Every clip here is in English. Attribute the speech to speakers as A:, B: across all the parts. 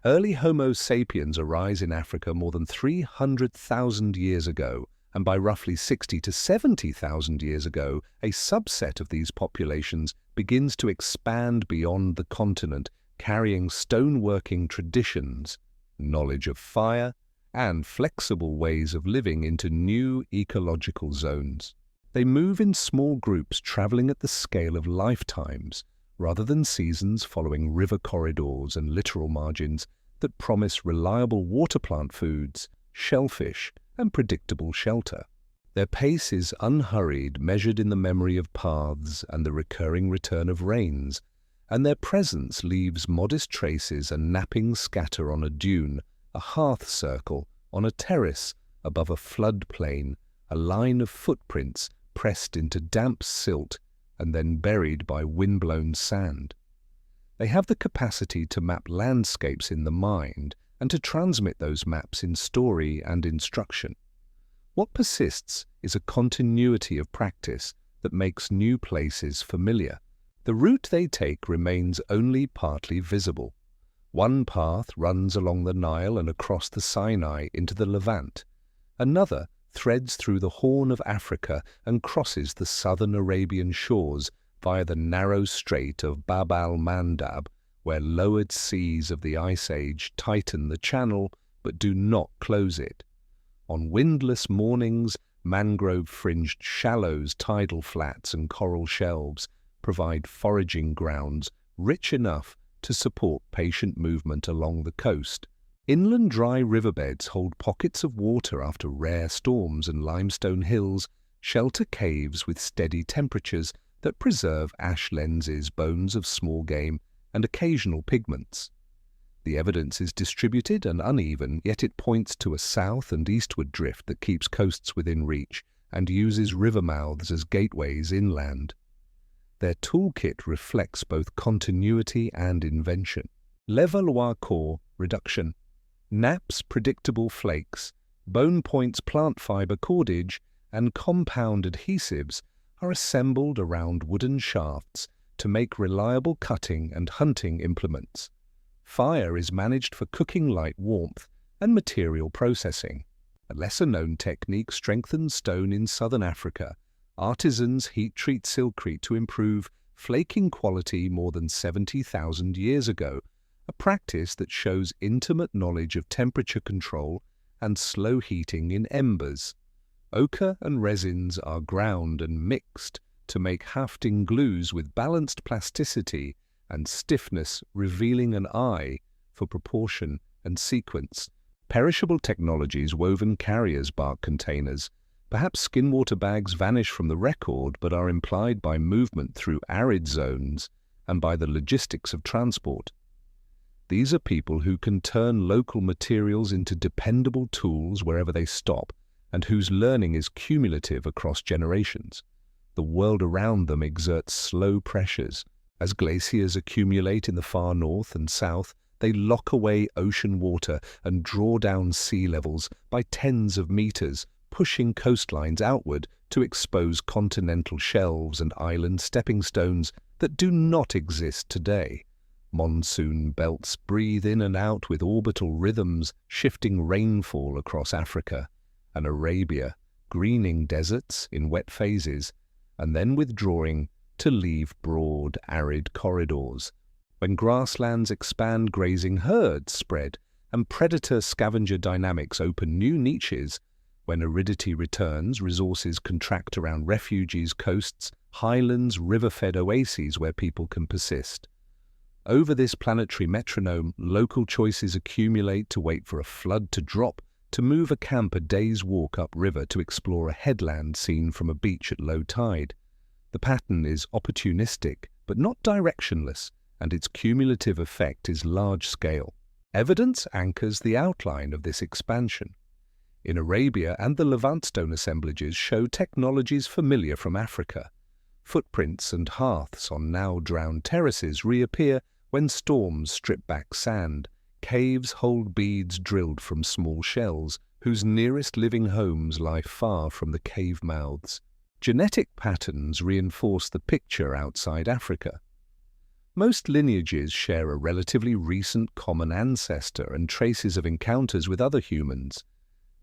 A: Early Homo sapiens arise in Africa more than 300,000 years ago, and by roughly 60 to 70,000 years ago, a subset of these populations begins to expand beyond the continent, carrying stoneworking traditions, knowledge of fire, and flexible ways of living into new ecological zones. They move in small groups traveling at the scale of lifetimes, rather than seasons following river corridors and littoral margins that promise reliable water plant foods, shellfish, and predictable shelter. Their pace is unhurried, measured in the memory of paths and the recurring return of rains, and their presence leaves modest traces: a napping scatter on a dune, a hearth circle on a terrace above a floodplain, a line of footprints pressed into damp silt and then buried by windblown sand. They have the capacity to map landscapes in the mind and to transmit those maps in story and instruction. What persists is a continuity of practice that makes new places familiar. The route they take remains only partly visible. One path runs along the Nile and across the Sinai into the Levant. Another threads through the Horn of Africa and crosses the southern Arabian shores via the narrow strait of Bab al-Mandab, where lowered seas of the Ice Age tighten the channel but do not close it. On windless mornings, mangrove-fringed shallows, tidal flats, and coral shelves provide foraging grounds rich enough to support patient movement along the coast. Inland dry riverbeds hold pockets of water after rare storms, and limestone hills shelter caves with steady temperatures that preserve ash lenses, bones of small game, and occasional pigments. The evidence is distributed and uneven, yet it points to a south and eastward drift that keeps coasts within reach and uses river mouths as gateways inland. Their toolkit reflects both continuity and invention. Levallois core reduction, naps predictable flakes, bone points plant fiber cordage, and compound adhesives are assembled around wooden shafts to make reliable cutting and hunting implements. Fire is managed for cooking light warmth and material processing. A lesser-known technique strengthens stone in southern Africa. Artisans heat-treat silkcrete to improve flaking quality more than 70,000 years ago, a practice that shows intimate knowledge of temperature control and slow heating in embers. Ochre and resins are ground and mixed to make hafting glues with balanced plasticity and stiffness, revealing an eye for proportion and sequence. Perishable technologies, woven carriers, bark containers, perhaps skin water bags vanish from the record but are implied by movement through arid zones and by the logistics of transport. These are people who can turn local materials into dependable tools wherever they stop, and whose learning is cumulative across generations. The world around them exerts slow pressures. As glaciers accumulate in the far north and south, they lock away ocean water and draw down sea levels by tens of meters, pushing coastlines outward to expose continental shelves and island stepping stones that do not exist today. Monsoon belts breathe in and out with orbital rhythms, shifting rainfall across Africa and Arabia, greening deserts in wet phases, and then withdrawing to leave broad, arid corridors. When grasslands expand, grazing herds spread, and predator-scavenger dynamics open new niches. When aridity returns, resources contract around refuges, coasts, highlands, river-fed oases where people can persist. Over this planetary metronome, local choices accumulate to wait for a flood to drop, to move a camp a day's walk upriver, to explore a headland seen from a beach at low tide. The pattern is opportunistic, but not directionless, and its cumulative effect is large-scale. Evidence anchors the outline of this expansion. In Arabia and the Levant, stone assemblages show technologies familiar from Africa. Footprints and hearths on now-drowned terraces reappear when storms strip back sand. Caves hold beads drilled from small shells, whose nearest living homes lie far from the cave mouths. Genetic patterns reinforce the picture outside Africa. Most lineages share a relatively recent common ancestor and traces of encounters with other humans.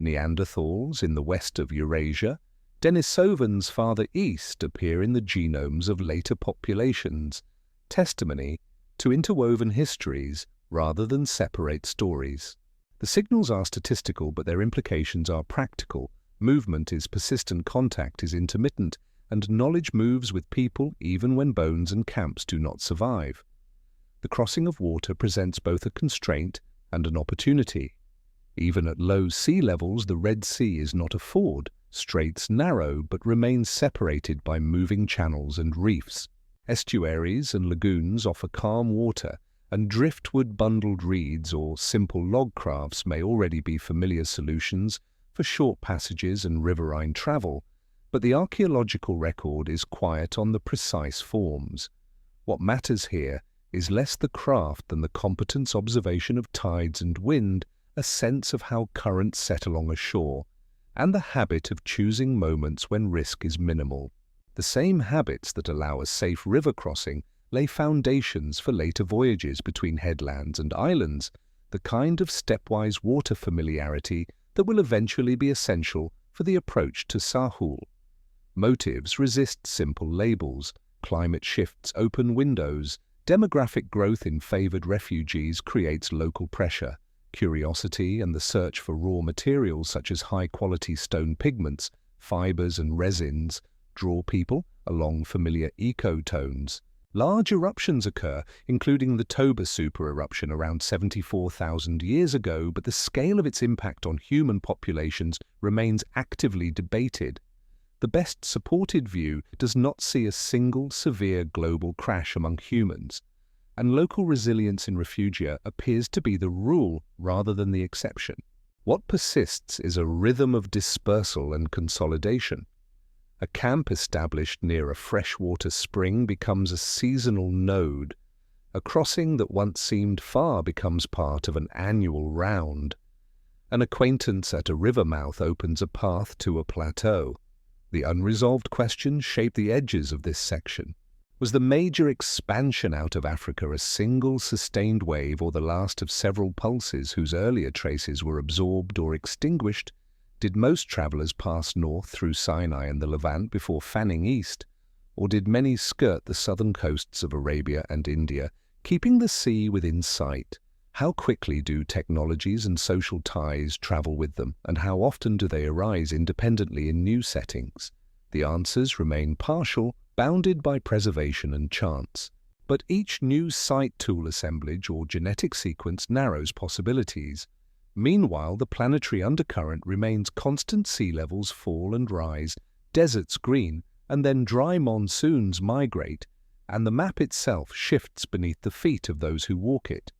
A: Neanderthals in the west of Eurasia, Denisovans farther east appear in the genomes of later populations, testimony to interwoven histories rather than separate stories. The signals are statistical, but their implications are practical. Movement is persistent, contact is intermittent, and knowledge moves with people even when bones and camps do not survive. The crossing of water presents both a constraint and an opportunity. Even at low sea levels, the Red Sea is not a ford. Straits narrow but remain separated by moving channels and reefs. Estuaries and lagoons offer calm water, and driftwood-bundled reeds or simple log crafts may already be familiar solutions for short passages and riverine travel, but the archaeological record is quiet on the precise forms. What matters here is less the craft than the competence observation of tides and wind, a sense of how currents set along a shore, and the habit of choosing moments when risk is minimal. The same habits that allow a safe river crossing lay foundations for later voyages between headlands and islands, the kind of stepwise water familiarity that will eventually be essential for the approach to Sahul. Motives resist simple labels. Climate shifts open windows. Demographic growth in favored refugees creates local pressure. Curiosity and the search for raw materials such as high-quality stone pigments, fibers and resins draw people along familiar ecotones. Large eruptions occur, including the Toba supereruption around 74,000 years ago, but the scale of its impact on human populations remains actively debated. The best supported view does not see a single severe global crash among humans, and local resilience in refugia appears to be the rule rather than the exception. What persists is a rhythm of dispersal and consolidation. A camp established near a freshwater spring becomes a seasonal node. A crossing that once seemed far becomes part of an annual round. An acquaintance at a river mouth opens a path to a plateau. The unresolved questions shape the edges of this section. Was the major expansion out of Africa a single sustained wave or the last of several pulses whose earlier traces were absorbed or extinguished? Did most travelers pass north through Sinai and the Levant before fanning east? Or did many skirt the southern coasts of Arabia and India, keeping the sea within sight? How quickly do technologies and social ties travel with them, and how often do they arise independently in new settings? The answers remain partial, bounded by preservation and chance. But each new site tool assemblage or genetic sequence narrows possibilities. Meanwhile, the planetary undercurrent remains constant. Sea levels fall and rise, deserts green, and then dry monsoons migrate, and the map itself shifts beneath the feet of those who walk it.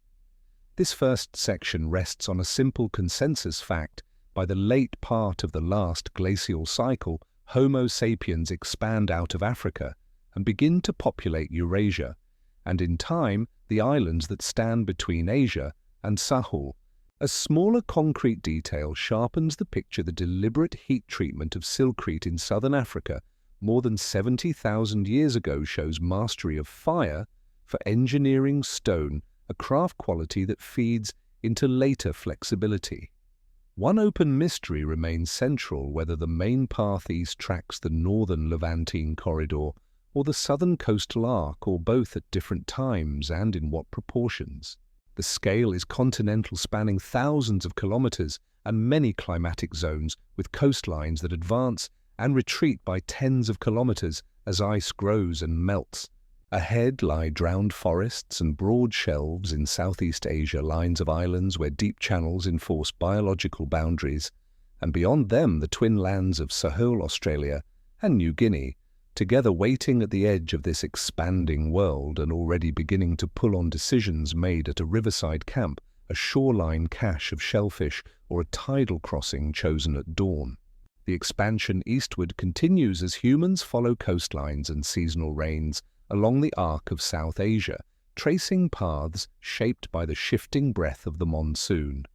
A: This first section rests on a simple consensus fact. By the late part of the last glacial cycle, Homo sapiens expand out of Africa and begin to populate Eurasia, and in time, the islands that stand between Asia and Sahul. A smaller concrete detail sharpens the picture. The deliberate heat treatment of Silcrete in southern Africa more than 70,000 years ago shows mastery of fire for engineering stone, a craft quality that feeds into later flexibility. One open mystery remains central: whether the main path east tracks the northern Levantine corridor or the southern coastal arc, or both at different times and in what proportions. The scale is continental, spanning thousands of kilometers and many climatic zones, with coastlines that advance and retreat by tens of kilometers as ice grows and melts. Ahead lie drowned forests and broad shelves in Southeast Asia, lines of islands where deep channels enforce biological boundaries, and beyond them the twin lands of Sahel, Australia, and New Guinea, together waiting at the edge of this expanding world and already beginning to pull on decisions made at a riverside camp, a shoreline cache of shellfish, or a tidal crossing chosen at dawn. The expansion eastward continues as humans follow coastlines and seasonal rains along the arc of South Asia, tracing paths shaped by the shifting breath of the monsoon.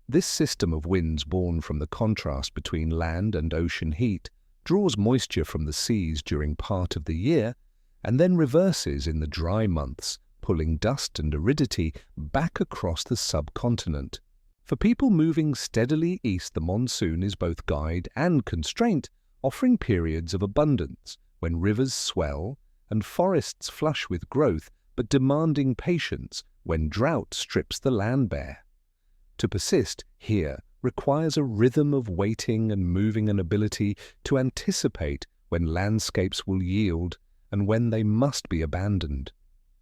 A: This system of winds, born from the contrast between land and ocean heat, draws moisture from the seas during part of the year and then reverses in the dry months, pulling dust and aridity back across the subcontinent. For people moving steadily east, the monsoon is both guide and constraint, offering periods of abundance when rivers swell and forests flush with growth, but demanding patience when drought strips the land bare. To persist here requires a rhythm of waiting and moving, an ability to anticipate when landscapes will yield and when they must be abandoned.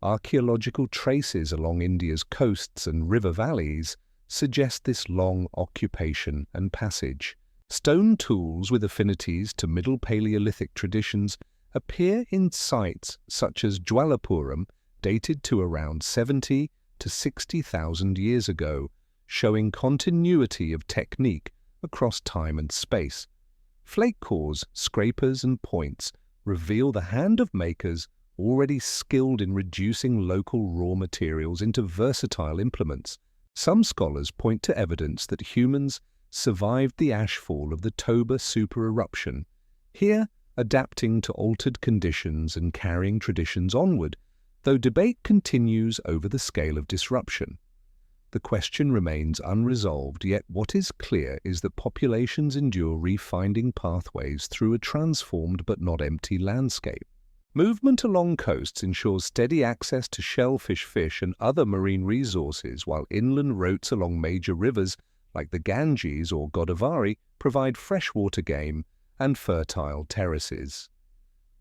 A: Archaeological traces along India's coasts and river valleys suggest this long occupation and passage. Stone tools with affinities to Middle Paleolithic traditions appear in sites such as Jwalapuram, dated to around 70 to 60,000 years ago, showing continuity of technique across time and space. Flake cores, scrapers and points reveal the hand of makers already skilled in reducing local raw materials into versatile implements. Some scholars point to evidence that humans survived the ashfall of the Toba supereruption, here adapting to altered conditions and carrying traditions onward, though debate continues over the scale of disruption. The question remains unresolved, yet what is clear is that populations endure refinding pathways through a transformed but not empty landscape. Movement along coasts ensures steady access to shellfish, fish and other marine resources, while inland routes along major rivers like the Ganges or Godavari provide freshwater game and fertile terraces.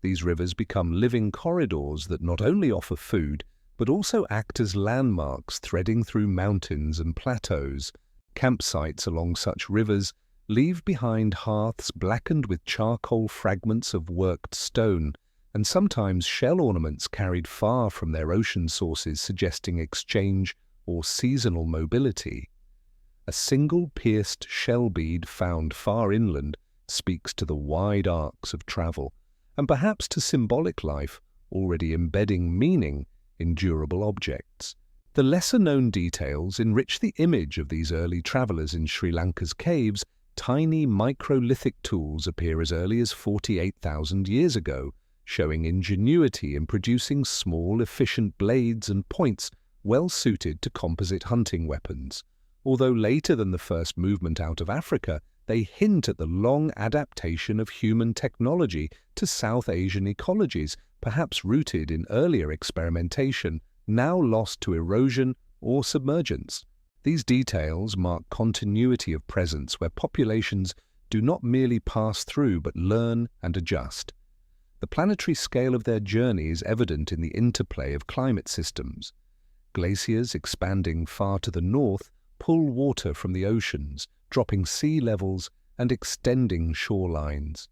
A: These rivers become living corridors that not only offer food, but also act as landmarks threading through mountains and plateaus. Campsites along such rivers leave behind hearths blackened with charcoal, fragments of worked stone, and sometimes shell ornaments carried far from their ocean sources, suggesting exchange or seasonal mobility. A single pierced shell bead found far inland speaks to the wide arcs of travel, and perhaps to symbolic life already embedding meaning in durable objects. The lesser-known details enrich the image of these early travelers. In Sri Lanka's caves, tiny microlithic tools appear as early as 48,000 years ago, showing ingenuity in producing small, efficient blades and points well suited to composite hunting weapons. Although later than the first movement out of Africa, they hint at the long adaptation of human technology to South Asian ecologies, perhaps rooted in earlier experimentation, now lost to erosion or submergence. These details mark continuity of presence where populations do not merely pass through but learn and adjust. The planetary scale of their journey is evident in the interplay of climate systems. Glaciers expanding far to the north pull water from the oceans, dropping sea levels and extending shorelines.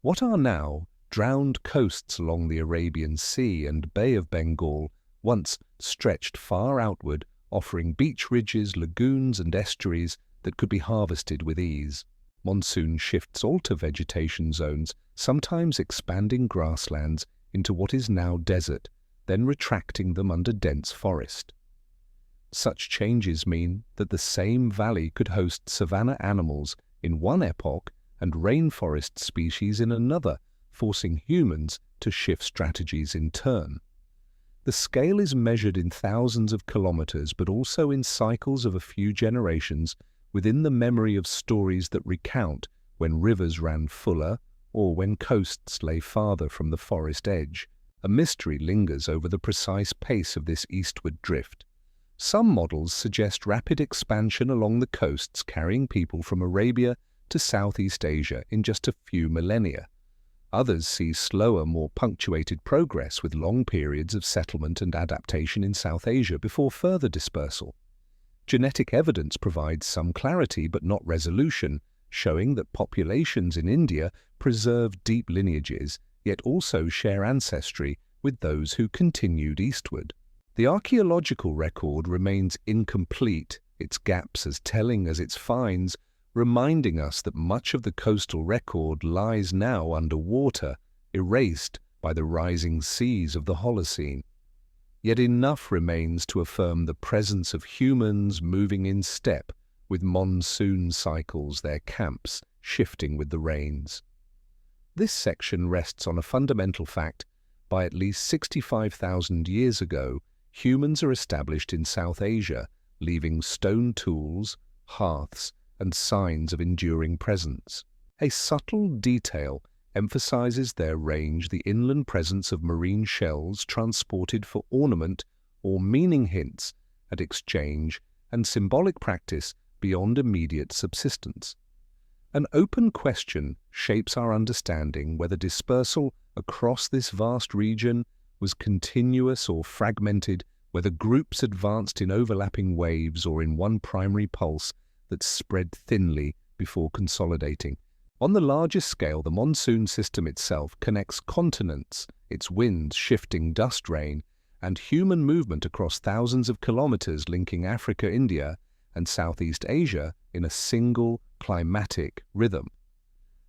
A: What are now drowned coasts along the Arabian Sea and Bay of Bengal once stretched far outward, offering beach ridges, lagoons and estuaries that could be harvested with ease. Monsoon shifts alter vegetation zones, sometimes expanding grasslands into what is now desert, then retracting them under dense forest. Such changes mean that the same valley could host savanna animals in one epoch and rainforest species in another, forcing humans to shift strategies in turn. The scale is measured in thousands of kilometers, but also in cycles of a few generations within the memory of stories that recount when rivers ran fuller or when coasts lay farther from the forest edge. A mystery lingers over the precise pace of this eastward drift. Some models suggest rapid expansion along the coasts, carrying people from Arabia to Southeast Asia in just a few millennia. Others see slower, more punctuated progress with long periods of settlement and adaptation in South Asia before further dispersal. Genetic evidence provides some clarity but not resolution, showing that populations in India preserve deep lineages, yet also share ancestry with those who continued eastward. The archaeological record remains incomplete, its gaps as telling as its finds, reminding us that much of the coastal record lies now underwater, erased by the rising seas of the Holocene. Yet enough remains to affirm the presence of humans moving in step with monsoon cycles, their camps shifting with the rains. This section rests on a fundamental fact. By at least 65,000 years ago, humans are established in South Asia, leaving stone tools, hearths, and signs of enduring presence. A subtle detail emphasizes their range, the inland presence of marine shells transported for ornament or meaning hints at exchange and symbolic practice beyond immediate subsistence. An open question shapes our understanding whether dispersal across this vast region was continuous or fragmented, whether groups advanced in overlapping waves or in one primary pulse that spread thinly before consolidating. On the largest scale, the monsoon system itself connects continents, its winds shifting dust rain, and human movement across thousands of kilometers linking Africa, India, and Southeast Asia in a single climatic rhythm.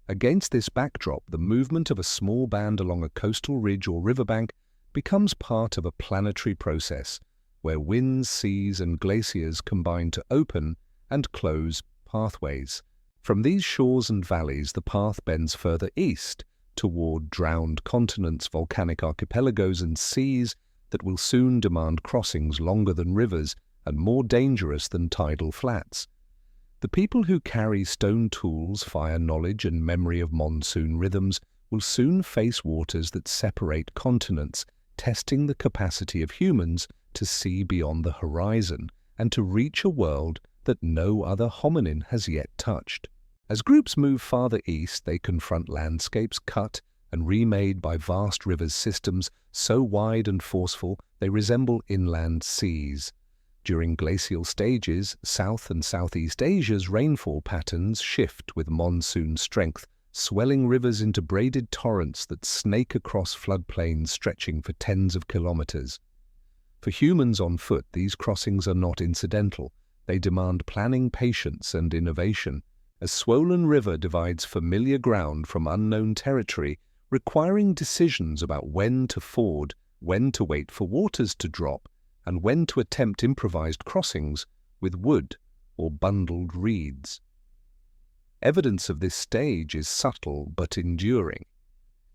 A: Against this backdrop, the movement of a small band along a coastal ridge or riverbank becomes part of a planetary process where winds, seas, and glaciers combine to open and close pathways. From these shores and valleys, the path bends further east toward drowned continents, volcanic archipelagos, and seas that will soon demand crossings longer than rivers and more dangerous than tidal flats. The people who carry stone tools, fire knowledge, and memory of monsoon rhythms will soon face waters that separate continents, testing the capacity of humans to see beyond the horizon and to reach a world that no other hominin has yet touched. As groups move farther east, they confront landscapes cut and remade by vast river systems so wide and forceful they resemble inland seas. During glacial stages, South and Southeast Asia's rainfall patterns shift with monsoon strength, swelling rivers into braided torrents that snake across floodplains stretching for tens of kilometers. For humans on foot, these crossings are not incidental. They demand planning, patience, and innovation. A swollen river divides familiar ground from unknown territory, requiring decisions about when to ford, when to wait for waters to drop, and when to attempt improvised crossings with wood or bundled reeds. Evidence of this stage is subtle but enduring.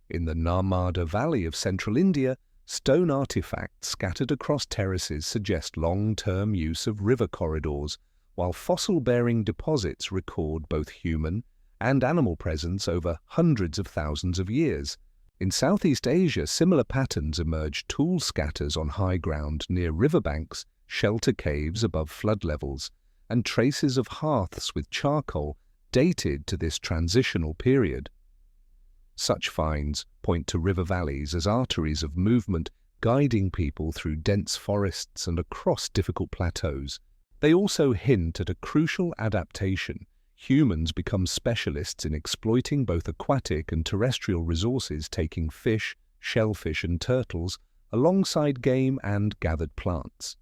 A: In the Narmada Valley of central India, stone artifacts scattered across terraces suggest long-term use of river corridors, while fossil-bearing deposits record both human and animal presence over hundreds of thousands of years. In Southeast Asia, similar patterns emerge: tool scatters on high ground near riverbanks, shelter caves above flood levels, and traces of hearths with charcoal dated to this transitional period. Such finds point to river valleys as arteries of movement, guiding people through dense forests and across difficult plateaus. They also hint at a crucial adaptation. Humans become specialists in exploiting both aquatic and terrestrial resources, taking fish, shellfish, and turtles alongside game and gathered plants.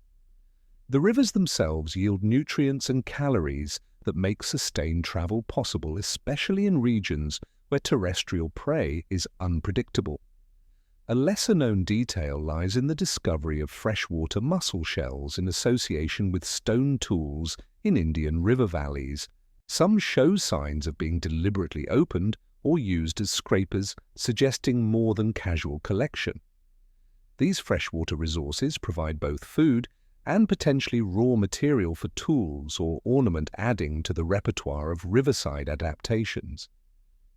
A: The rivers themselves yield nutrients and calories that make sustained travel possible, especially in regions where terrestrial prey is unpredictable. A lesser-known detail lies in the discovery of freshwater mussel shells in association with stone tools in Indian river valleys. Some show signs of being deliberately opened or used as scrapers, suggesting more than casual collection. These freshwater resources provide both food and potentially raw material for tools or ornament, adding to the repertoire of riverside adaptations.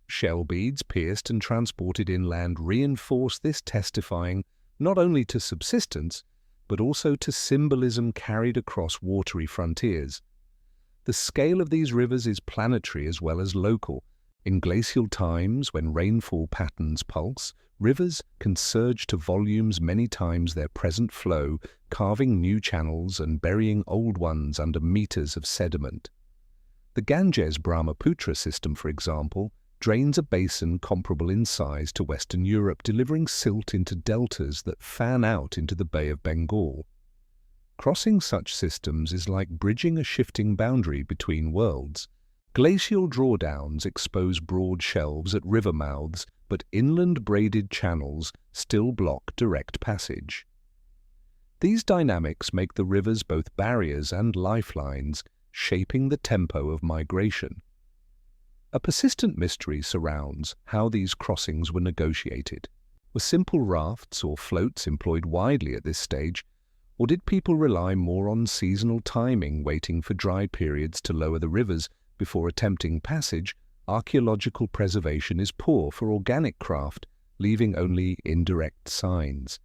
A: Shell beads pierced and transported inland reinforce this, testifying not only to subsistence, but also to symbolism carried across watery frontiers. The scale of these rivers is planetary as well as local. In glacial times, when rainfall patterns pulse, rivers can surge to volumes many times their present flow, carving new channels and burying old ones under meters of sediment. The Ganges-Brahmaputra system, for example, drains a basin comparable in size to Western Europe, delivering silt into deltas that fan out into the Bay of Bengal. Crossing such systems is like bridging a shifting boundary between worlds. Glacial drawdowns expose broad shelves at river mouths, but inland braided channels still block direct passage. These dynamics make the rivers both barriers and lifelines, shaping the tempo of migration. A persistent mystery surrounds how these crossings were negotiated. Were simple rafts or floats employed widely at this stage, Or did people rely more on seasonal timing, waiting for dry periods to lower the rivers before attempting passage? Archaeological preservation is poor for organic craft, leaving only indirect signs.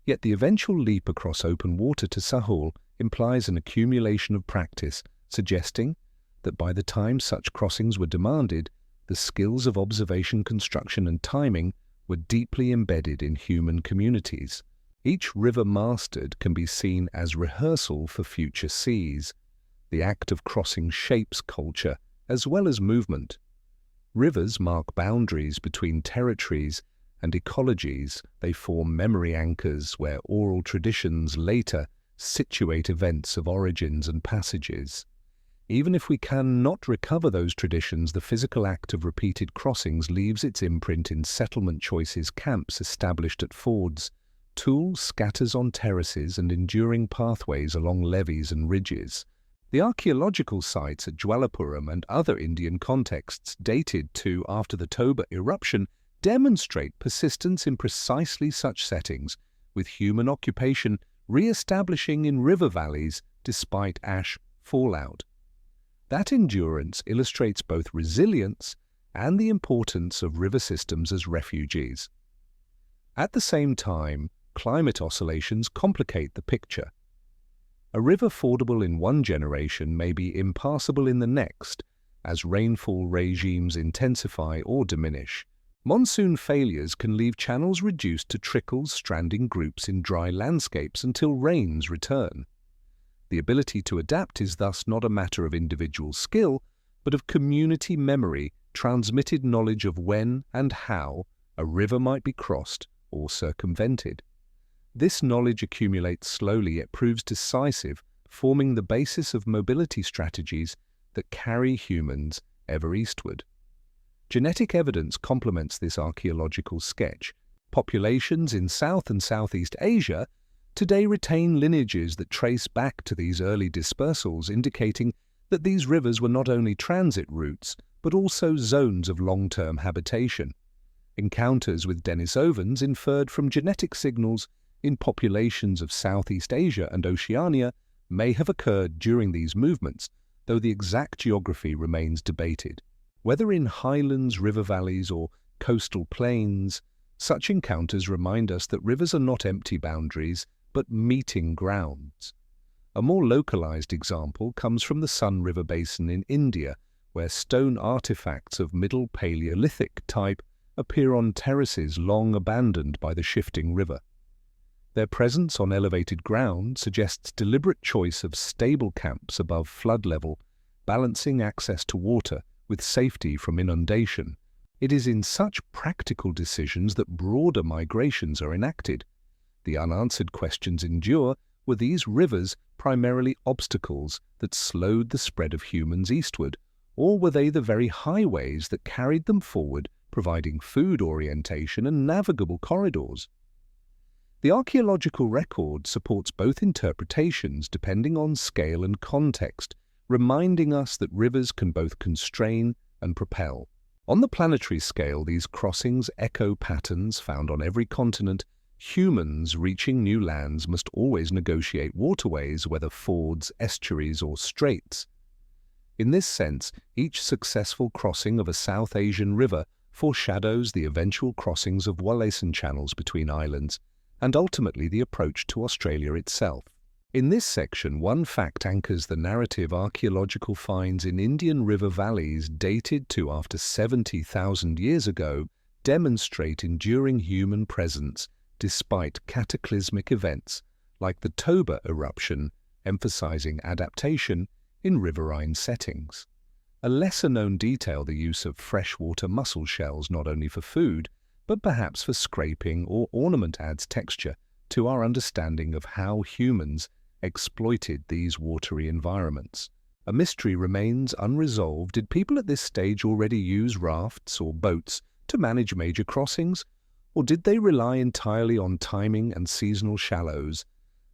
A: Yet the eventual leap across open water to Sahul implies an accumulation of practice, suggesting that by the time such crossings were demanded, the skills of observation, construction and timing were deeply embedded in human communities. Each river mastered can be seen as rehearsal for future seas. The act of crossing shapes culture as well as movement. Rivers mark boundaries between territories and ecologies. They form memory anchors where oral traditions later situate events of origins and passages. Even if we cannot recover those traditions, the physical act of repeated crossings leaves its imprint in settlement choices, camps established at fords, tools scatters on terraces, and enduring pathways along levees and ridges. The archaeological sites at Jwalapuram and other Indian contexts dated to after the Toba eruption demonstrate persistence in precisely such settings, with human occupation re-establishing in river valleys despite ash fallout. That endurance illustrates both resilience and the importance of river systems as refuges. At the same time, climate oscillations complicate the picture. A river fordable in one generation may be impassable in the next, as rainfall regimes intensify or diminish. Monsoon failures can leave channels reduced to trickles, stranding groups in dry landscapes until rains return. The ability to adapt is thus not a matter of individual skill, but of community memory, transmitted knowledge of when and how a river might be crossed or circumvented. This knowledge accumulates slowly yet proves decisive, forming the basis of mobility strategies that carry humans ever eastward. Genetic evidence complements this archaeological sketch. Populations in South and Southeast Asia today retain lineages that trace back to these early dispersals, indicating that these rivers were not only transit routes, but also zones of long-term habitation. Encounters with Denisovans inferred from genetic signals in populations of Southeast Asia and Oceania may have occurred during these movements, though the exact geography remains debated. Whether in highlands, river valleys, or coastal plains, such encounters remind us that rivers are not empty boundaries, but meeting grounds. A more localized example comes from the Sun River Basin in India, where stone artifacts of Middle Paleolithic type appear on terraces long abandoned by the shifting river. Their presence on elevated ground suggests deliberate choice of stable camps above flood level, balancing access to water with safety from inundation. It is in such practical decisions that broader migrations are enacted. The unanswered questions endure: were these rivers primarily obstacles that slowed the spread of humans eastward, or were they the very highways that carried them forward, providing food orientation and navigable corridors? The archaeological record supports both interpretations depending on scale and context, reminding us that rivers can both constrain and propel. On the planetary scale, these crossings echo patterns found on every continent. Humans reaching new lands must always negotiate waterways, whether fords, estuaries, or straits. In this sense, each successful crossing of a South Asian river foreshadows the eventual crossings of Wallacean channels between islands, and ultimately the approach to Australia itself. In this section, one fact anchors the narrative: archaeological finds in Indian river valleys dated to after 70,000 years ago demonstrate enduring human presence despite cataclysmic events like the Toba eruption, emphasizing adaptation in riverine settings. A lesser-known detail: the use of freshwater mussel shells not only for food, but perhaps for scraping or ornament, adds texture to our understanding of how humans exploited these watery environments. A mystery remains unresolved. Did people at this stage already use rafts or boats to manage major crossings, or did they rely entirely on timing and seasonal shallows?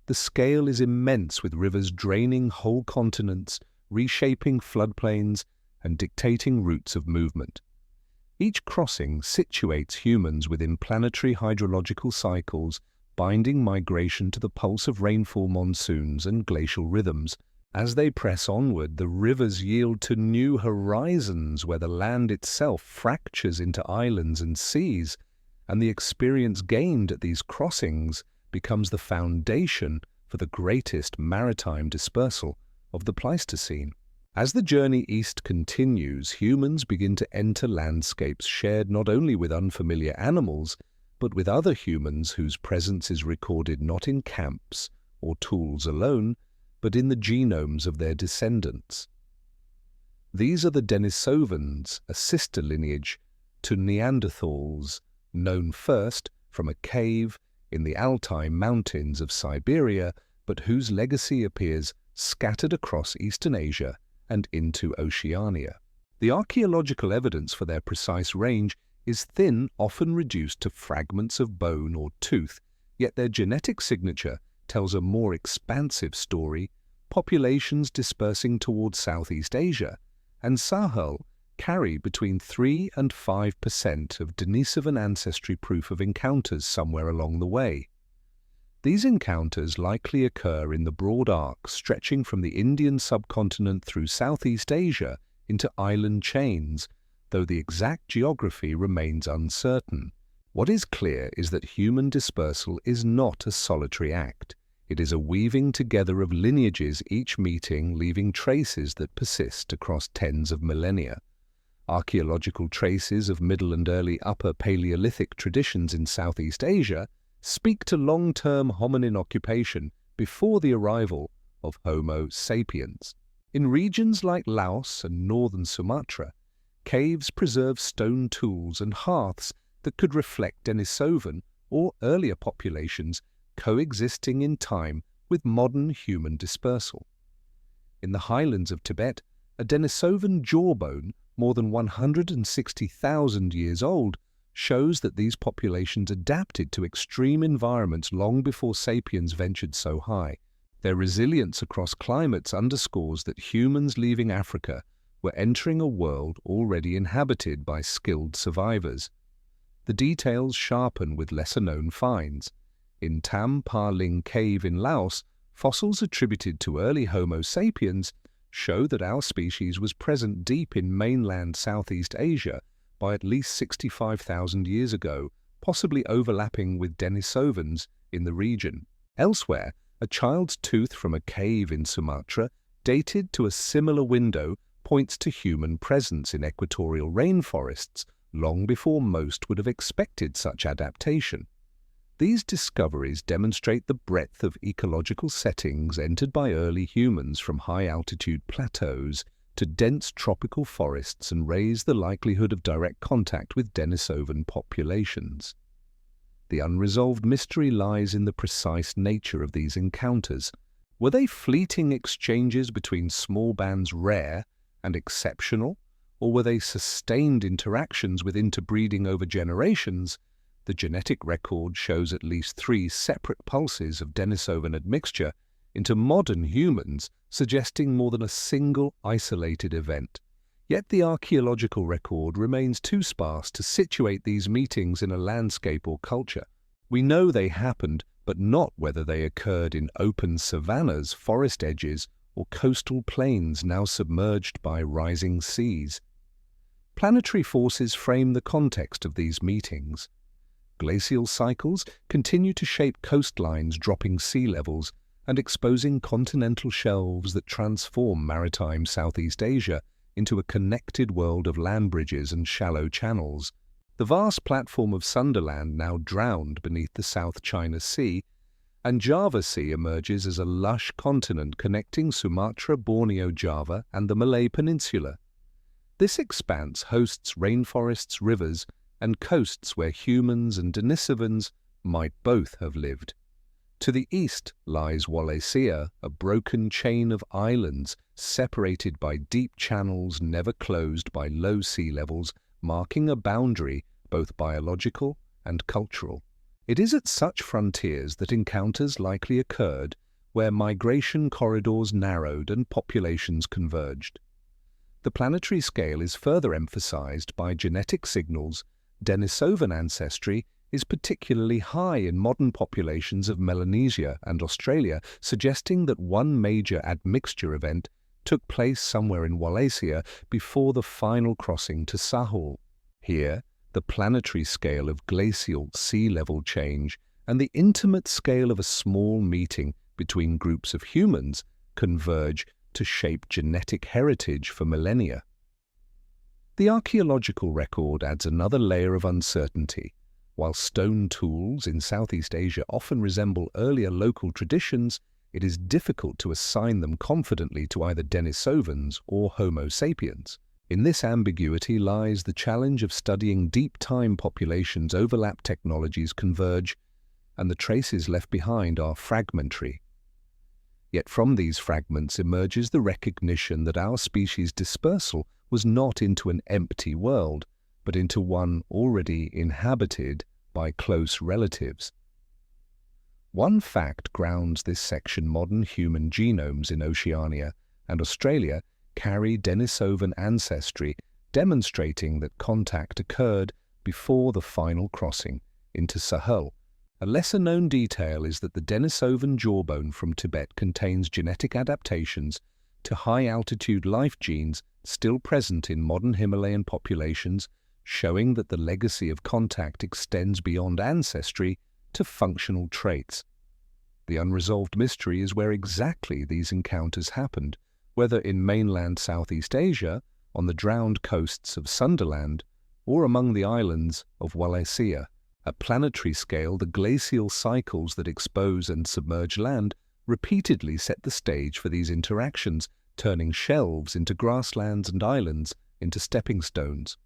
A: The scale is immense, with rivers draining whole continents, reshaping floodplains, and dictating routes of movement. Each crossing situates humans within planetary hydrological cycles, binding migration to the pulse of rainfall monsoons and glacial rhythms. As they press onward, the rivers yield to new horizons where the land itself fractures into islands and seas, and the experience gained at these crossings becomes the foundation for the greatest maritime dispersal of the Pleistocene. As the journey east continues, humans begin to enter landscapes shared not only with unfamiliar animals, but with other humans whose presence is recorded not in camps or tools alone, but in the genomes of their descendants. These are the Denisovans, a sister lineage to Neanderthals, known first from a cave in the Altai Mountains of Siberia, but whose legacy appears scattered across Eastern Asia and into Oceania. The archaeological evidence for their precise range is thin, often reduced to fragments of bone or tooth, yet their genetic signature tells a more expansive story, populations dispersing towards Southeast Asia, and Sahel carry between 3 and 5% of Denisovan ancestry proof of encounters somewhere along the way. These encounters likely occur in the broad arc stretching from the Indian subcontinent through Southeast Asia into island chains, though the exact geography remains uncertain. What is clear is that human dispersal is not a solitary act. It is a weaving together of lineages, each meeting leaving traces that persist across tens of millennia. Archaeological traces of Middle and early Upper Paleolithic traditions in Southeast Asia speak to long-term hominin occupation before the arrival of Homo sapiens. In regions like Laos and northern Sumatra, caves preserve stone tools and hearths that could reflect Denisovan or earlier populations coexisting in time with modern human dispersal. In the highlands of Tibet, a Denisovan jawbone, more than 160,000 years old, shows that these populations adapted to extreme environments long before sapiens ventured so high. Their resilience across climates underscores that humans leaving Africa were entering a world already inhabited by skilled survivors. The details sharpen with lesser-known finds. In Tam Pa Ling Cave in Laos, fossils attributed to early Homo sapiens show that our species was present deep in mainland Southeast Asia by at least 65,000 years ago, possibly overlapping with Denisovans in the region. Elsewhere, a child's tooth from a cave in Sumatra, dated to a similar window, points to human presence in equatorial rainforests long before most would have expected such adaptation. These discoveries demonstrate the breadth of ecological settings entered by early humans, from high-altitude plateaus to dense tropical forests, and raise the likelihood of direct contact with Denisovan populations. The unresolved mystery lies in the precise nature of these encounters. Were they fleeting exchanges between small bands, rare and exceptional, or were they sustained interactions with interbreeding over generations? The genetic record shows at least 3 separate pulses of Denisovan admixture into modern humans, suggesting more than a single isolated event. Yet the archaeological record remains too sparse to situate these meetings in a landscape or culture. We know they happened, but not whether they occurred in open savannas, forest edges, or coastal plains now submerged by rising seas. Planetary forces frame the context of these meetings. Glacial cycles continue to shape coastlines, dropping sea levels and exposing continental shelves that transform maritime Southeast Asia into a connected world of land bridges and shallow channels. The vast platform of Sunderland now drowned beneath the South China Sea, and Java Sea emerges as a lush continent connecting Sumatra, Borneo, Java, and the Malay Peninsula. This expanse hosts rainforests, rivers, and coasts where humans and Denisovans might both have lived. To the east lies Wallacea, a broken chain of islands separated by deep channels never closed by low sea levels, marking a boundary both biological and cultural. It is at such frontiers that encounters likely occurred, where migration corridors narrowed and populations converged. The planetary scale is further emphasized by genetic signals. Denisovan ancestry is particularly high in modern populations of Melanesia and Australia, suggesting that one major admixture event took place somewhere in Wallacea before the final crossing to Sahul. Here, the planetary scale of glacial sea level change and the intimate scale of a small meeting between groups of humans converge to shape genetic heritage for millennia. The archaeological record adds another layer of uncertainty. While stone tools in Southeast Asia often resemble earlier local traditions, it is difficult to assign them confidently to either Denisovans or Homo sapiens. In this ambiguity lies the challenge of studying deep-time populations overlap, technologies converge, and the traces left behind are fragmentary. Yet from these fragments emerges the recognition that our species' dispersal was not into an empty world, but into one already inhabited by close relatives. One fact grounds this section: modern human genomes in Oceania and Australia carry Denisovan ancestry, demonstrating that contact occurred before the final crossing into Sahel. A lesser-known detail is that the Denisovan jawbone from Tibet contains genetic adaptations to high-altitude life genes still present in modern Himalayan populations, showing that the legacy of contact extends beyond ancestry to functional traits. The unresolved mystery is where exactly these encounters happened, whether in mainland Southeast Asia, on the drowned coasts of Sunderland, or among the islands of Wallacea. At planetary scale, the glacial cycles that expose and submerge land repeatedly set the stage for these interactions, turning shelves into grasslands and islands into stepping stones.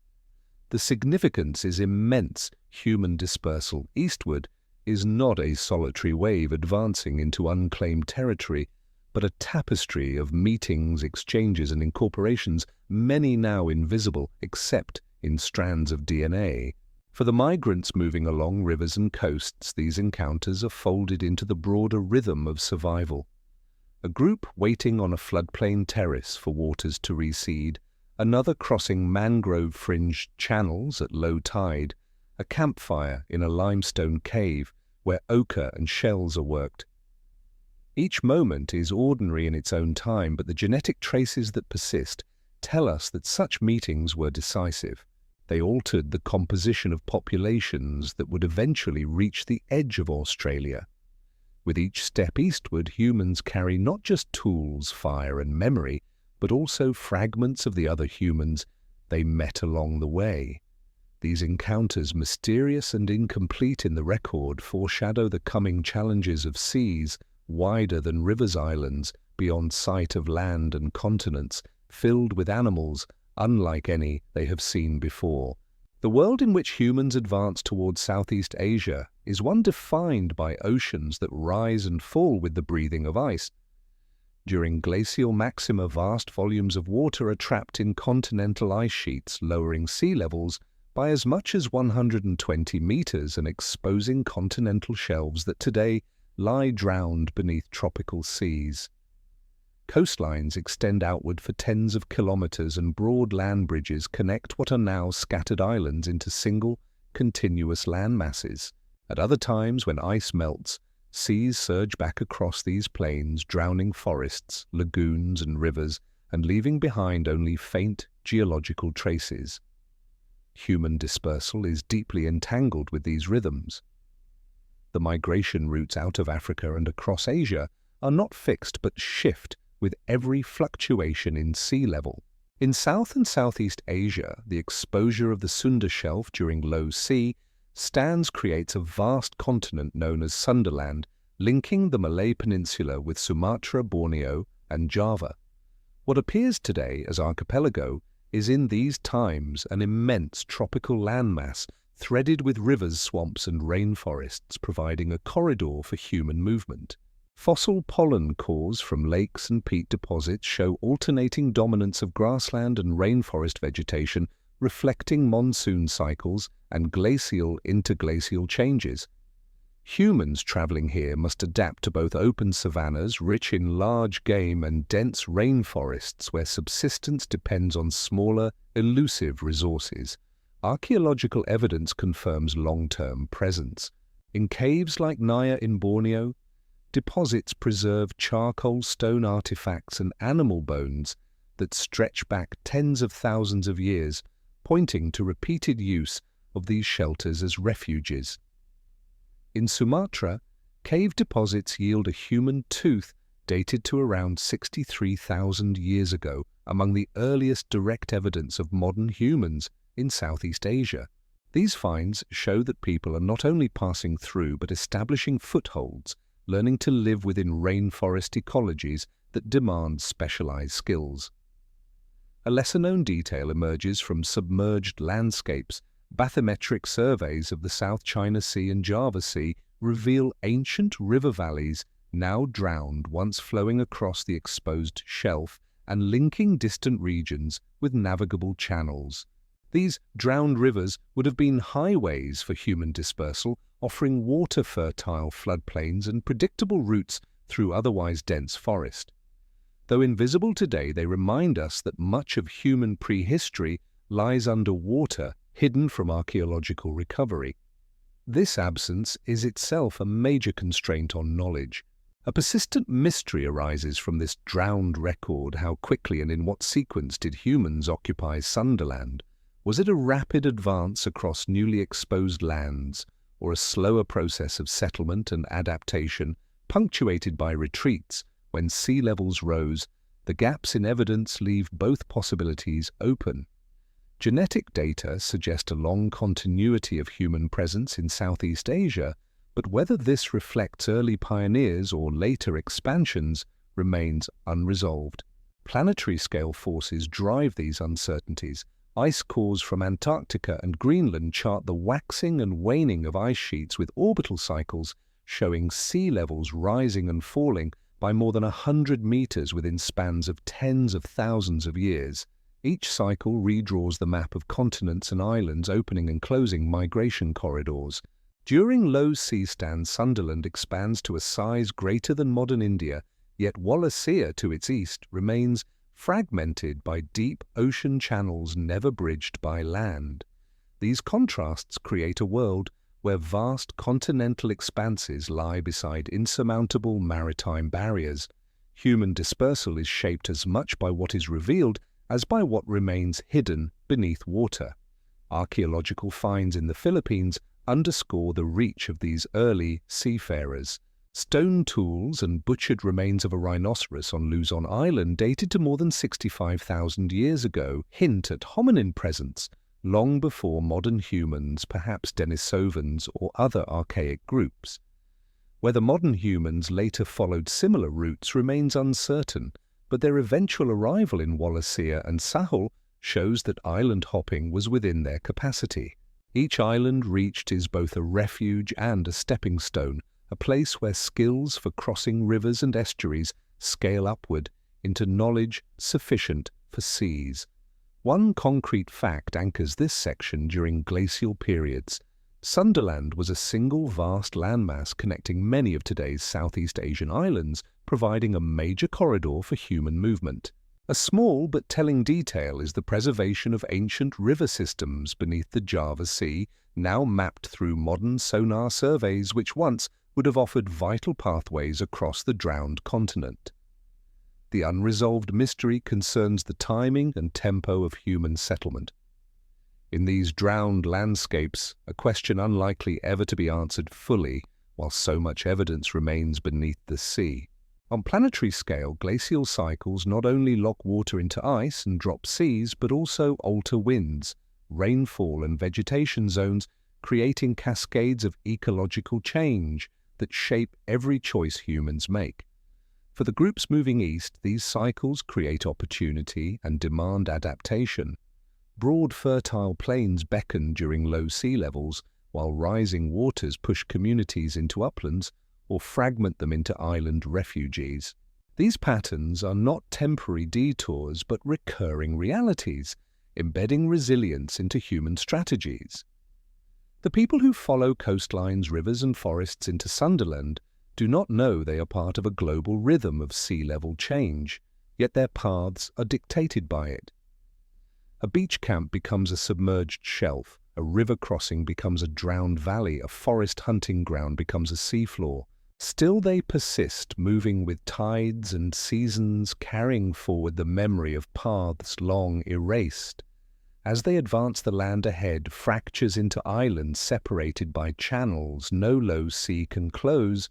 A: The significance is immense. Human dispersal eastward is not a solitary wave advancing into unclaimed territory, but a tapestry of meetings, exchanges, and incorporations, many now invisible except in strands of DNA. For the migrants moving along rivers and coasts, these encounters are folded into the broader rhythm of survival. A group waiting on a floodplain terrace for waters to recede, another crossing mangrove-fringed channels at low tide, a campfire in a limestone cave where ochre and shells are worked. Each moment is ordinary in its own time, but the genetic traces that persist tell us that such meetings were decisive. They altered the composition of populations that would eventually reach the edge of Australia. With each step eastward, humans carry not just tools, fire, and memory, but also fragments of the other humans they met along the way. These encounters, mysterious and incomplete in the record, foreshadow the coming challenges of seas wider than rivers, islands beyond sight of land, and continents filled with animals unlike any they have seen before. The world in which humans advance towards Southeast Asia is one defined by oceans that rise and fall with the breathing of ice. During glacial maxima, vast volumes of water are trapped in continental ice sheets, lowering sea levels by as much as 120 meters and exposing continental shelves that today lie drowned beneath tropical seas. Coastlines extend outward for tens of kilometers, and broad land bridges connect what are now scattered islands into single, continuous land masses. At other times, when ice melts, seas surge back across these plains, drowning forests, lagoons, and rivers, and leaving behind only faint geological traces. Human dispersal is deeply entangled with these rhythms. The migration routes out of Africa and across Asia are not fixed but shift with every fluctuation in sea level. In South and Southeast Asia, the exposure of the Sunda Shelf during low sea stands creates a vast continent known as Sunderland, linking the Malay Peninsula with Sumatra, Borneo, and Java. What appears today as archipelago is in these times an immense tropical landmass threaded with rivers, swamps, and rainforests, providing a corridor for human movement. Fossil pollen cores from lakes and peat deposits show alternating dominance of grassland and rainforest vegetation, reflecting monsoon cycles and glacial interglacial changes. Humans traveling here must adapt to both open savannas, rich in large game, and dense rainforests where subsistence depends on smaller, elusive resources. Archaeological evidence confirms long-term presence. In caves like Naya in Borneo, deposits preserve charcoal stone artifacts and animal bones that stretch back tens of thousands of years, pointing to repeated use of these shelters as refuges. In Sumatra, cave deposits yield a human tooth dated to around 63,000 years ago, among the earliest direct evidence of modern humans in Southeast Asia. These finds show that people are not only passing through but establishing footholds, learning to live within rainforest ecologies that demand specialized skills. A lesser-known detail emerges from submerged landscapes. Bathymetric surveys of the South China Sea and Java Sea reveal ancient river valleys now drowned, once flowing across the exposed shelf and linking distant regions with navigable channels. These drowned rivers would have been highways for human dispersal, offering water-fertile floodplains and predictable routes through otherwise dense forest. Though invisible today, they remind us that much of human prehistory lies underwater, hidden from archaeological recovery. This absence is itself a major constraint on knowledge. A persistent mystery arises from this drowned record. How quickly and in what sequence did humans occupy Sunderland? Was it a rapid advance across newly exposed lands, or a slower process of settlement and adaptation, punctuated by retreats when sea levels rose? The gaps in evidence leave both possibilities open. Genetic data suggest a long continuity of human presence in Southeast Asia, but whether this reflects early pioneers or later expansions remains unresolved. Planetary scale forces drive these uncertainties. Ice cores from Antarctica and Greenland chart the waxing and waning of ice sheets, with orbital cycles showing sea levels rising and falling by more than 100 meters within spans of tens of thousands of years. Each cycle redraws the map of continents and islands, opening and closing migration corridors. During low sea stands, Sunderland expands to a size greater than modern India, yet Wallacea to its east remains fragmented by deep ocean channels never bridged by land. These contrasts create a world where vast continental expanses lie beside insurmountable maritime barriers. Human dispersal is shaped as much by what is revealed as by what remains hidden beneath water. Archaeological finds in the Philippines underscore the reach of these early seafarers. Stone tools and butchered remains of a rhinoceros on Luzon Island, dated to more than 65,000 years ago, hint at hominin presence long before modern humans, perhaps Denisovans or other archaic groups. Whether modern humans later followed similar routes remains uncertain, but their eventual arrival in Wallacea and Sahul shows that island hopping was within their capacity. Each island reached is both a refuge and a stepping stone, a place where skills for crossing rivers and estuaries scale upward into knowledge sufficient for seas. One concrete fact anchors this section. During glacial periods, Sunderland was a single vast landmass connecting many of today's Southeast Asian islands, providing a major corridor for human movement. A small but telling detail is the preservation of ancient river systems beneath the Java Sea, now mapped through modern sonar surveys, which once would have offered vital pathways across the drowned continent. The unresolved mystery concerns the timing and tempo of human settlement. In these drowned landscapes, a question unlikely ever to be answered fully, while so much evidence remains beneath the sea. On planetary scale, glacial cycles not only lock water into ice and drop seas, but also alter winds, rainfall and vegetation zones, creating cascades of ecological change that shape every choice humans make. For the groups moving east, these cycles create opportunity and demand adaptation. Broad fertile plains beckon during low sea levels, while rising waters push communities into uplands or fragment them into island refugees. These patterns are not temporary detours but recurring realities, embedding resilience into human strategies. The people who follow coastlines, rivers and forests into Sunderland do not know they are part of a global rhythm of sea level change, yet their paths are dictated by it. A beach camp becomes a submerged shelf, a river crossing becomes a drowned valley, a forest hunting ground becomes a seafloor. Still they persist, moving with tides and seasons, carrying forward the memory of paths long erased. As they advance the land ahead, fractures into islands separated by channels no low sea can close,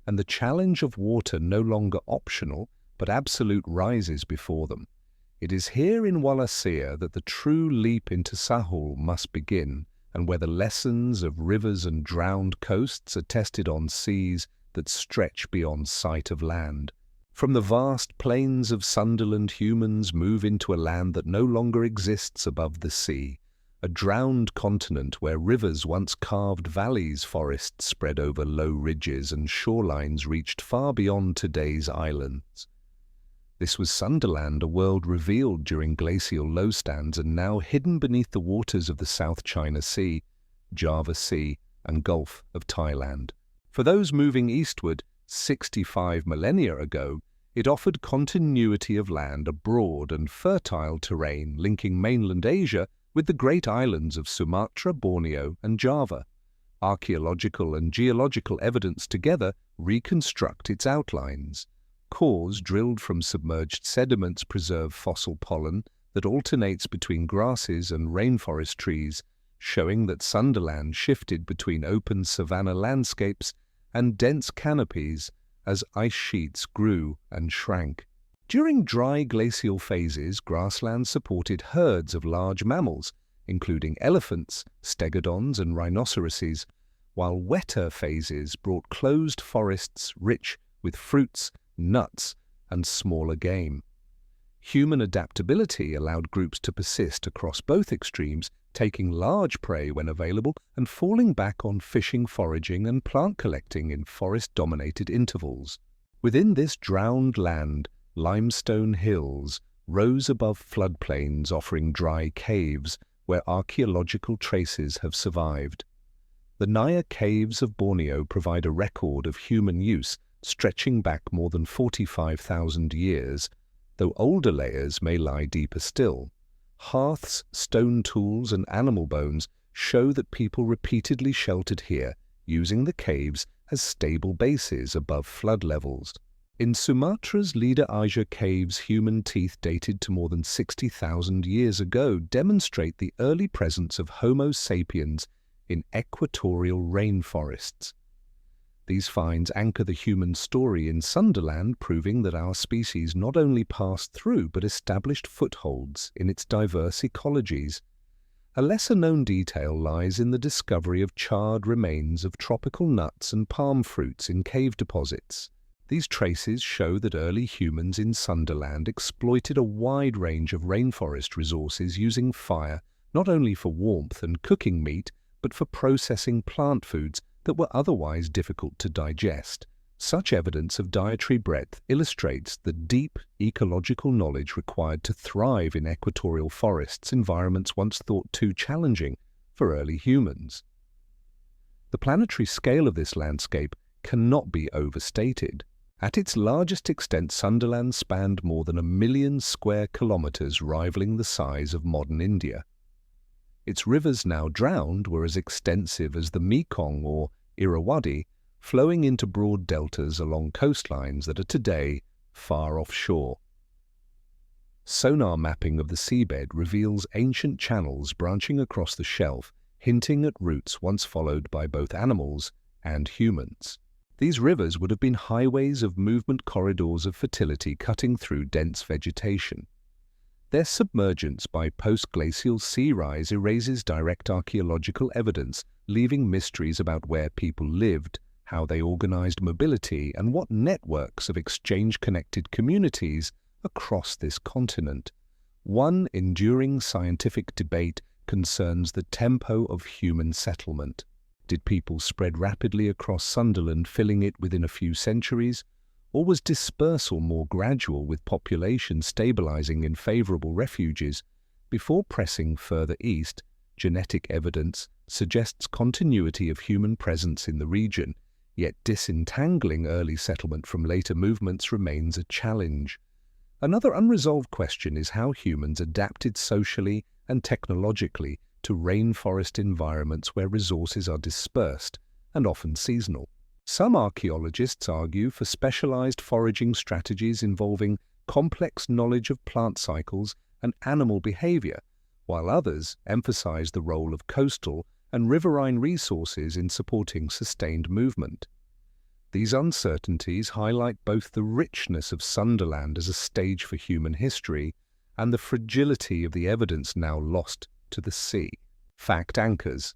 A: and the challenge of water no longer optional, but absolute rises before them. It is here in Wallacea that the true leap into Sahul must begin, and where the lessons of rivers and drowned coasts are tested on seas that stretch beyond sight of land. From the vast plains of Sunderland, humans move into a land that no longer exists above the sea, a drowned continent where rivers once carved valleys, forests spread over low ridges, and shorelines reached far beyond today's islands. This was Sunderland, a world revealed during glacial lowstands and now hidden beneath the waters of the South China Sea, Java Sea, and Gulf of Thailand. For those moving eastward, 65 millennia ago, it offered continuity of land, a broad and fertile terrain linking mainland Asia with the great islands of Sumatra, Borneo, and Java. Archaeological and geological evidence together reconstruct its outlines. Cores drilled from submerged sediments preserve fossil pollen that alternates between grasses and rainforest trees, showing that Sunderland shifted between open savanna landscapes and dense canopies as ice sheets grew and shrank. During dry glacial phases, grasslands supported herds of large mammals, including elephants, stegodons, and rhinoceroses, while wetter phases brought closed forests rich with fruits, nuts, and smaller game. Human adaptability allowed groups to persist across both extremes, taking large prey when available and falling back on fishing, foraging, and plant collecting in forest-dominated intervals. Within this drowned land, limestone hills rose above floodplains, offering dry caves where archaeological traces have survived. The Naya caves of Borneo provide a record of human use stretching back more than 45,000 years, though older layers may lie deeper still. Hearths, stone tools, and animal bones show that people repeatedly sheltered here, using the caves as stable bases above flood levels. In Sumatra's Lida Aja caves, human teeth dated to more than 60,000 years ago demonstrate the early presence of Homo sapiens in equatorial rainforests. These finds anchor the human story in Sunderland, proving that our species not only passed through but established footholds in its diverse ecologies. A lesser-known detail lies in the discovery of charred remains of tropical nuts and palm fruits in cave deposits. These traces show that early humans in Sunderland exploited a wide range of rainforest resources using fire not only for warmth and cooking meat, but for processing plant foods that were otherwise difficult to digest. Such evidence of dietary breadth illustrates the deep ecological knowledge required to thrive in equatorial forests, environments once thought too challenging for early humans. The planetary scale of this landscape cannot be overstated. At its largest extent, Sunderland spanned more than 1 million square kilometers, rivaling the size of modern India. Its rivers, now drowned, were as extensive as the Mekong or Irrawaddy, flowing into broad deltas along coastlines that are today far offshore. Sonar mapping of the seabed reveals ancient channels branching across the shelf, hinting at routes once followed by both animals and humans. These rivers would have been highways of movement, corridors of fertility cutting through dense vegetation. Their submergence by post-glacial sea rise erases direct archaeological evidence, leaving mysteries about where people lived, how they organized mobility, and what networks of exchange connected communities across this continent. One enduring scientific debate concerns the tempo of human settlement. Did people spread rapidly across Sunderland, filling it within a few centuries? Or was dispersal more gradual, with population stabilizing in favorable refuges? Before pressing further east, genetic evidence suggests continuity of human presence in the region, yet disentangling early settlement from later movements remains a challenge. Another unresolved question is how humans adapted socially and technologically to rainforest environments where resources are dispersed and often seasonal. Some archaeologists argue for specialized foraging strategies involving complex knowledge of plant cycles and animal behavior, while others emphasize the role of coastal and riverine resources in supporting sustained movement. These uncertainties highlight both the richness of Sunderland as a stage for human history and the fragility of the evidence now lost to the sea. Fact anchors.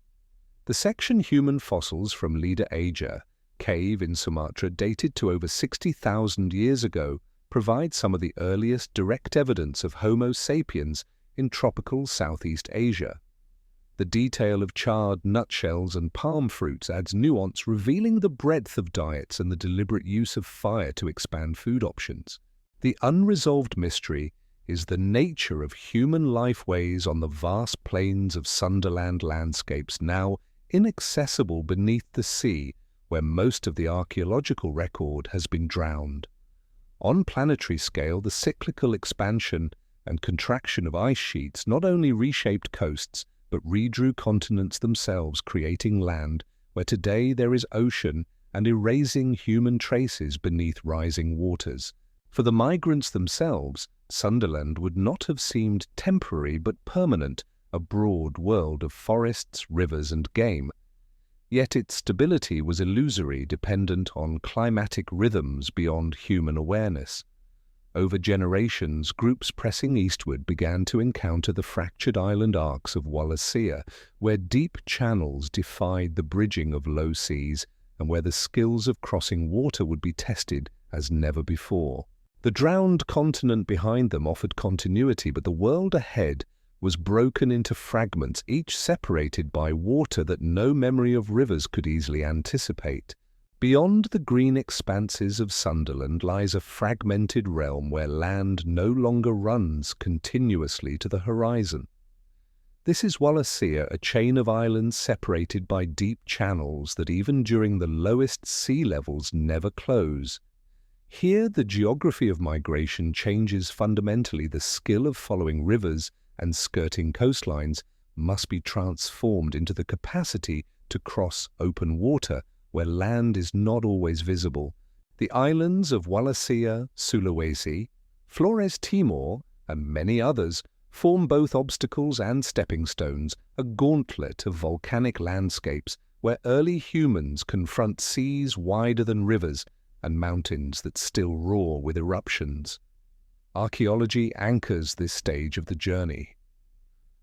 A: The section Human Fossils from Lida Aja cave in Sumatra, dated to over 60,000 years ago, provides some of the earliest direct evidence of Homo sapiens in tropical Southeast Asia. The detail of charred nutshells and palm fruits adds nuance, revealing the breadth of diets and the deliberate use of fire to expand food options. The unresolved mystery is the nature of human lifeways on the vast plains of Sunderland landscapes, now inaccessible beneath the sea, where most of the archaeological record has been drowned. On planetary scale, the cyclical expansion and contraction of ice sheets not only reshaped coasts, but redrew continents themselves, creating land where today there is ocean and erasing human traces beneath rising waters. For the migrants themselves, Sunderland would not have seemed temporary but permanent, a broad world of forests, rivers and game. Yet its stability was illusory, dependent on climatic rhythms beyond human awareness. Over generations, groups pressing eastward began to encounter the fractured island arcs of Wallacea, where deep channels defied the bridging of low seas and where the skills of crossing water would be tested as never before. The drowned continent behind them offered continuity, but the world ahead was broken into fragments, each separated by water that no memory of rivers could easily anticipate. Beyond the green expanses of Sunderland lies a fragmented realm where land no longer runs continuously to the horizon. This is Wallacea, a chain of islands separated by deep channels that even during the lowest sea levels never close. Here the geography of migration changes fundamentally. The skill of following rivers and skirting coastlines must be transformed into the capacity to cross open water where land is not always visible. The islands of Wallacea, Sulawesi, Flores Timor, and many others form both obstacles and stepping stones, a gauntlet of volcanic landscapes where early humans confront seas wider than rivers and mountains that still roar with eruptions. Archaeology anchors this stage of the journey.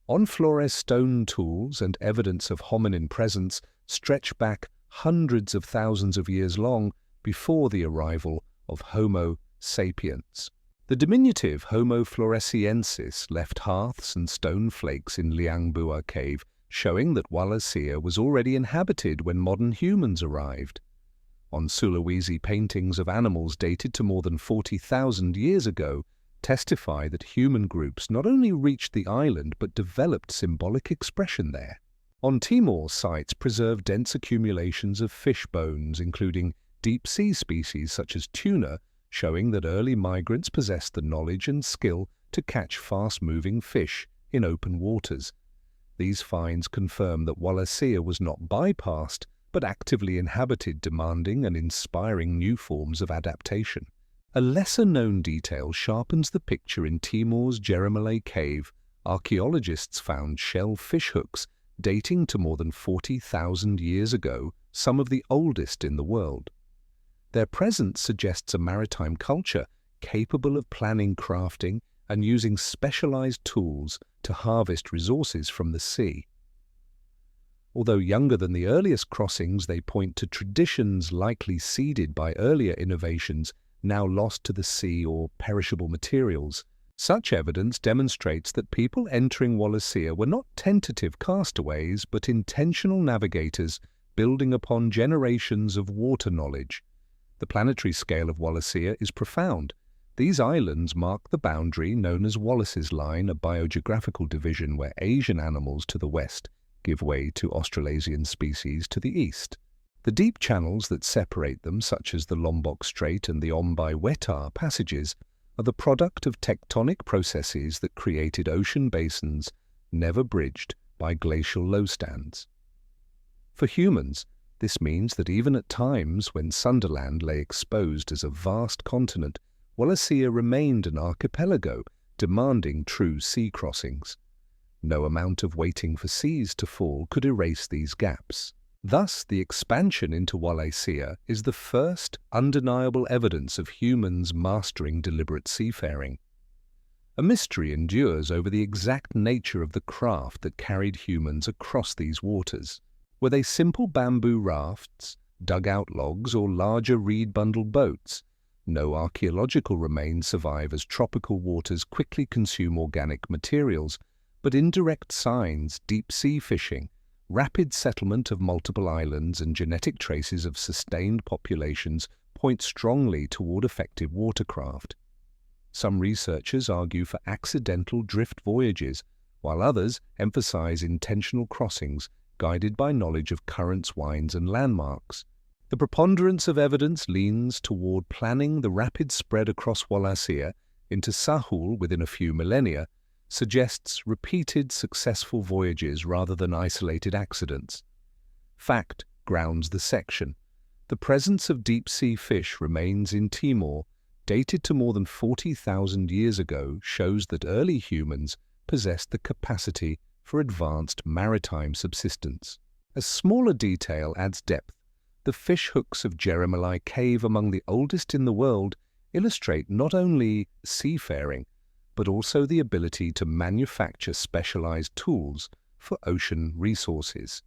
A: On Flores, stone tools and evidence of hominin presence stretch back hundreds of thousands of years long before the arrival of Homo sapiens. The diminutive Homo floresiensis left hearths and stone flakes in Liangbua cave, showing that Wallacea was already inhabited when modern humans arrived. On Sulawesi, paintings of animals dated to more than 40,000 years ago testify that human groups not only reached the island but developed symbolic expression there. On Timor, sites preserve dense accumulations of fish bones, including deep-sea species such as tuna, showing that early migrants possessed the knowledge and skill to catch fast-moving fish in open waters. These finds confirm that Wallacea was not bypassed, but actively inhabited, demanding and inspiring new forms of adaptation. A lesser-known detail sharpens the picture. In Timor's Jeremalay cave, archaeologists found shell fishhooks dating to more than 40,000 years ago, some of the oldest in the world. Their presence suggests a maritime culture capable of planning, crafting, and using specialized tools to harvest resources from the sea. Although younger than the earliest crossings, they point to traditions likely seeded by earlier innovations now lost to the sea or perishable materials. Such evidence demonstrates that people entering Wallacea were not tentative castaways but intentional navigators building upon generations of water knowledge. The planetary scale of Wallacea is profound. These islands mark the boundary known as Wallace's Line, a biogeographical division where Asian animals to the west give way to Australasian species to the east. The deep channels that separate them, such as the Lombok Strait and the Ombai-Wetar passages, are the product of tectonic processes that created ocean basins never bridged by glacial lowstands. For humans, this means that even at times when Sunderland lay exposed as a vast continent, Wallacea remained an archipelago demanding true sea crossings. No amount of waiting for seas to fall could erase these gaps. Thus, the expansion into Wallacea is the first undeniable evidence of humans mastering deliberate seafaring. A mystery endures over the exact nature of the craft that carried humans across these waters. Were they simple bamboo rafts, dugout logs, or larger reed-bundled boats? No archaeological remains survive as tropical waters quickly consume organic materials, but indirect signs, deep-sea fishing, rapid settlement of multiple islands, and genetic traces of sustained populations point strongly toward effective watercraft. Some researchers argue for accidental drift voyages, while others emphasize intentional crossings guided by knowledge of currents, winds, and landmarks. The preponderance of evidence leans toward planning the rapid spread across Wallacea into Sahul within a few millennia, suggests repeated successful voyages rather than isolated accidents. Fact grounds the section. The presence of deep-sea fish remains in Timor, dated to more than 40,000 years ago, shows that early humans possessed the capacity for advanced maritime subsistence. A smaller detail adds depth. The fish hooks of Jeremeli Cave, among the oldest in the world, illustrate not only seafaring, but also the ability to manufacture specialized tools for ocean resources.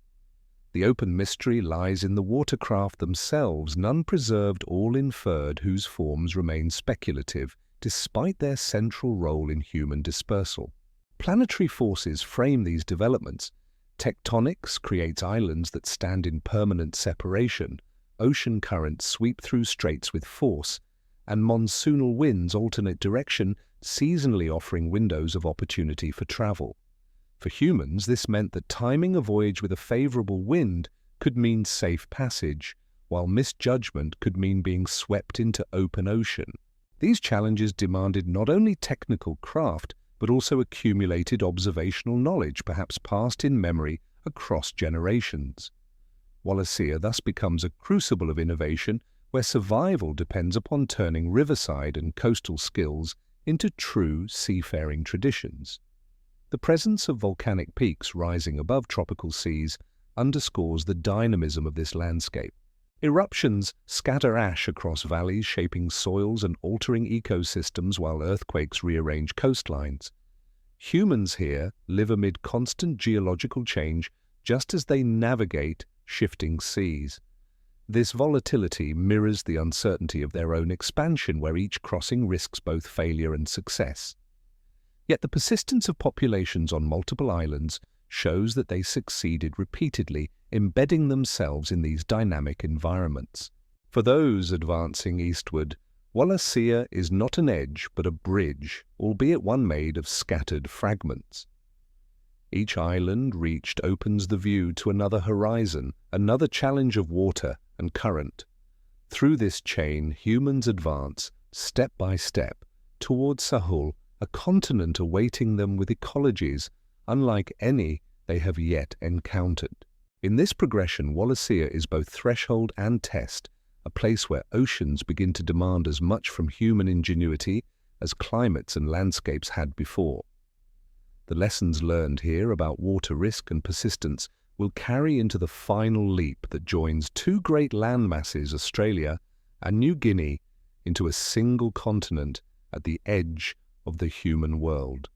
A: The open mystery lies in the watercraft themselves, none preserved, all inferred, whose forms remain speculative despite their central role in human dispersal. Planetary forces frame these developments. Tectonics creates islands that stand in permanent separation, ocean currents sweep through straits with force, and monsoonal winds alternate direction, seasonally offering windows of opportunity for travel. For humans, this meant that timing a voyage with a favorable wind could mean safe passage, while misjudgment could mean being swept into open ocean. These challenges demanded not only technical craft, but also accumulated observational knowledge, perhaps passed in memory across generations. Wallacea thus becomes a crucible of innovation where survival depends upon turning riverside and coastal skills into true seafaring traditions. The presence of volcanic peaks rising above tropical seas underscores the dynamism of this landscape. Eruptions scatter ash across valleys, shaping soils and altering ecosystems, while earthquakes rearrange coastlines. Humans here live amid constant geological change, just as they navigate shifting seas. This volatility mirrors the uncertainty of their own expansion, where each crossing risks both failure and success. Yet the persistence of populations on multiple islands shows that they succeeded repeatedly, embedding themselves in these dynamic environments. For those advancing eastward, Wallacea is not an edge but a bridge, albeit one made of scattered fragments. Each island reached opens the view to another horizon, another challenge of water and current. Through this chain, humans advance, step by step, towards Sahul, a continent awaiting them with ecologies unlike any they have yet encountered. In this progression, Wallacea is both threshold and test, a place where oceans begin to demand as much from human ingenuity as climates and landscapes had before. The lessons learned here about water risk and persistence will carry into the final leap that joins two great landmasses, Australia and New Guinea, into a single continent at the edge of the human world.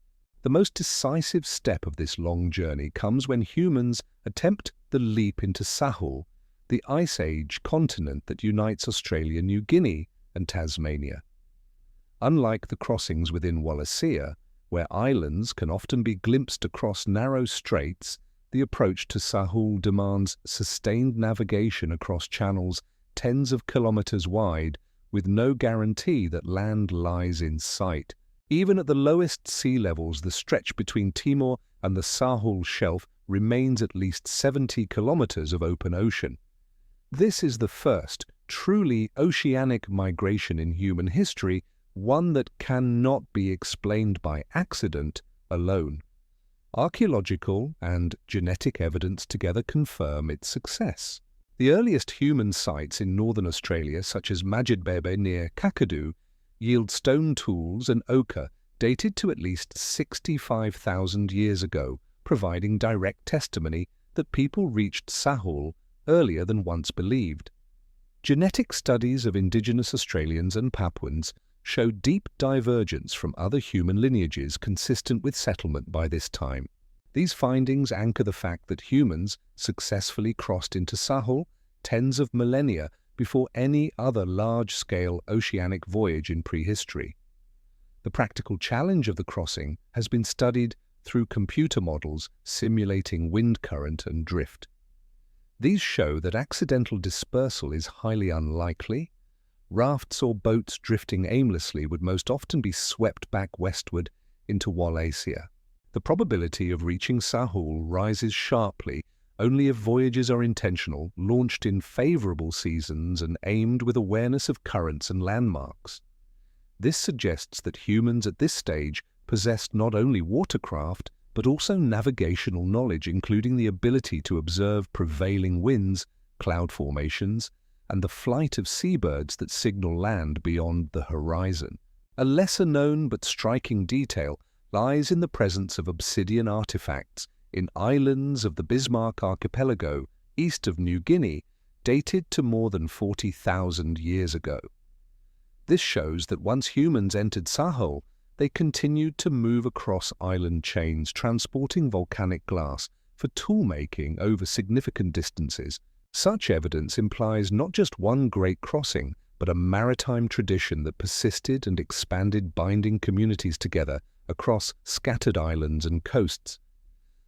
A: The most decisive step of this long journey comes when humans attempt the leap into Sahul, the Ice Age continent that unites Australia, New Guinea, and Tasmania. Unlike the crossings within Wallacea, where islands can often be glimpsed across narrow straits, the approach to Sahul demands sustained navigation across channels tens of kilometers wide, with no guarantee that land lies in sight. Even at the lowest sea levels, the stretch between Timor and the Sahul Shelf remains at least 70 kilometers of open ocean. This is the first truly oceanic migration in human history, one that cannot be explained by accident alone. Archaeological and genetic evidence together confirm its success. The earliest human sites in northern Australia, such as Majid Bebe near Kakadu, yield stone tools and ochre dated to at least 65,000 years ago, providing direct testimony that people reached Sahul earlier than once believed. Genetic studies of indigenous Australians and Papuans show deep divergence from other human lineages consistent with settlement by this time. These findings anchor the fact that humans successfully crossed into Sahul tens of millennia before any other large-scale oceanic voyage in prehistory. The practical challenge of the crossing has been studied through computer models simulating wind current and drift. These show that accidental dispersal is highly unlikely. Rafts or boats drifting aimlessly would most often be swept back westward into Wallacea. The probability of reaching Sahul rises sharply only if voyages are intentional, launched in favorable seasons and aimed with awareness of currents and landmarks. This suggests that humans at this stage possessed not only watercraft, but also navigational knowledge, including the ability to observe prevailing winds, cloud formations, and the flight of seabirds that signal land beyond the horizon. A lesser-known but striking detail lies in the presence of obsidian artifacts in islands of the Bismarck archipelago east of New Guinea, dated to more than 40,000 years ago. This shows that once humans entered Sahul, they continued to move across island chains, transporting volcanic glass for tool-making over significant distances. Such evidence implies not just one great crossing, but a maritime tradition that persisted and expanded, binding communities together across scattered islands and coasts.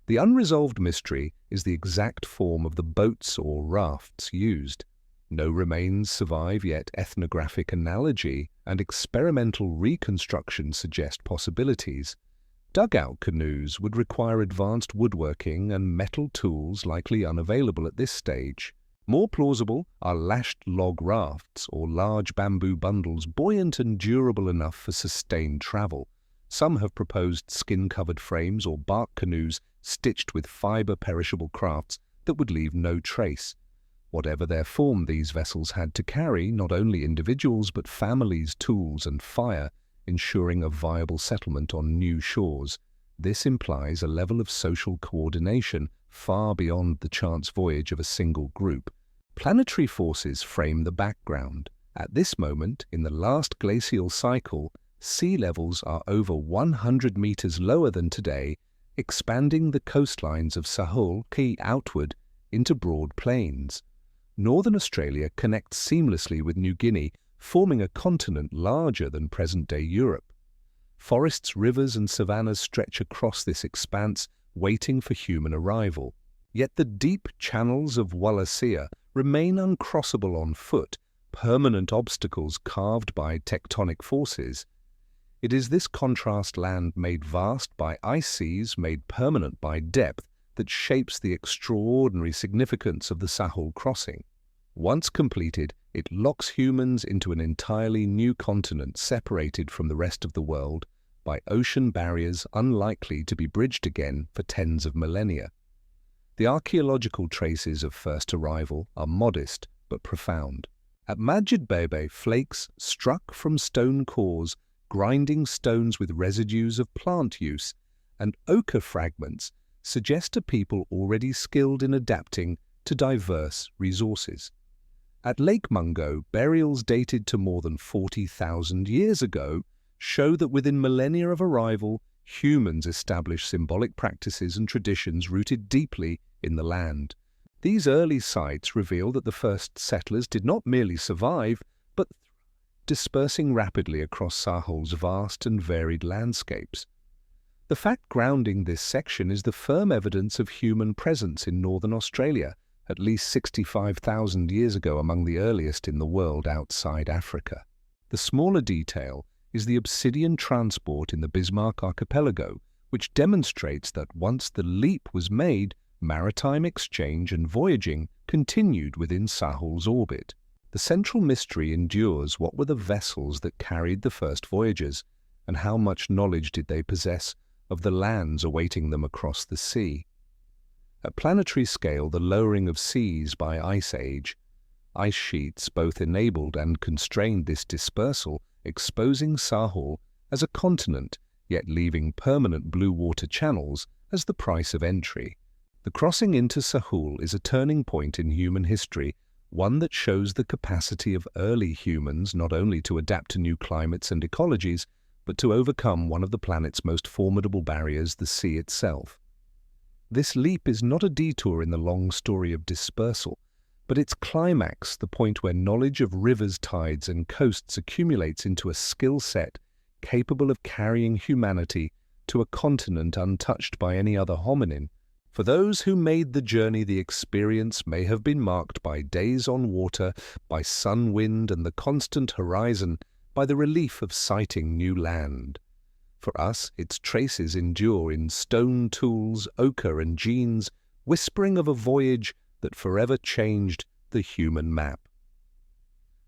A: The unresolved mystery is the exact form of the boats or rafts used. No remains survive, yet ethnographic analogy and experimental reconstruction suggest possibilities. Dugout canoes would require advanced woodworking and metal tools likely unavailable at this stage. More plausible are lashed log rafts or large bamboo bundles buoyant and durable enough for sustained travel. Some have proposed skin-covered frames or bark canoes stitched with fiber-perishable crafts that would leave no trace. Whatever their form, these vessels had to carry not only individuals but families, tools, and fire, ensuring a viable settlement on new shores. This implies a level of social coordination far beyond the chance voyage of a single group. Planetary forces frame the background. At this moment, in the last glacial cycle, sea levels are over 100 meters lower than today, expanding the coastlines of Sahul Key outward into broad plains. Northern Australia connects seamlessly with New Guinea, forming a continent larger than present-day Europe. Forests, rivers, and savannas stretch across this expanse, waiting for human arrival. Yet the deep channels of Wallacea remain uncrossable on foot, permanent obstacles carved by tectonic forces. It is this contrast land made vast by ice seas, made permanent by depth, that shapes the extraordinary significance of the Sahul crossing. Once completed, it locks humans into an entirely new continent separated from the rest of the world by ocean barriers unlikely to be bridged again for tens of millennia. The archaeological traces of first arrival are modest but profound. At Majid Bebe, flakes struck from stone cores, grinding stones with residues of plant use, and ochre fragments suggest a people already skilled in adapting to diverse resources. At Lake Mungo, burials dated to more than 40,000 years ago show that within millennia of arrival, humans established symbolic practices and traditions rooted deeply in the land. These early sites reveal that the first settlers did not merely survive, but dispersing rapidly across Sahul's vast and varied landscapes. The fact grounding this section is the firm evidence of human presence in northern Australia, at least 65,000 years ago, among the earliest in the world outside Africa. The smaller detail is the obsidian transport in the Bismarck archipelago, which demonstrates that once the leap was made, maritime exchange and voyaging continued within Sahul's orbit. The central mystery endures: what were the vessels that carried the first voyagers, and how much knowledge did they possess of the lands awaiting them across the sea. At planetary scale, the lowering of seas by ice sheets both enabled and constrained this dispersal, exposing Sahul as a continent, yet leaving permanent blue water channels as the price of entry. The crossing into Sahul is a turning point in human history, one that shows the capacity of early humans not only to adapt to new climates and ecologies, but to overcome one of the planet's most formidable barriers, the sea itself. This leap is not a detour in the long story of dispersal, but its climax, the point where knowledge of rivers, tides, and coasts accumulates into a skill set capable of carrying humanity to a continent untouched by any other hominin. For those who made the journey, the experience may have been marked by days on water, by sun, wind, and the constant horizon, by the relief of sighting new land. For us, its traces endure in stone tools, ochre, and genes, whispering of a voyage that forever changed the human map.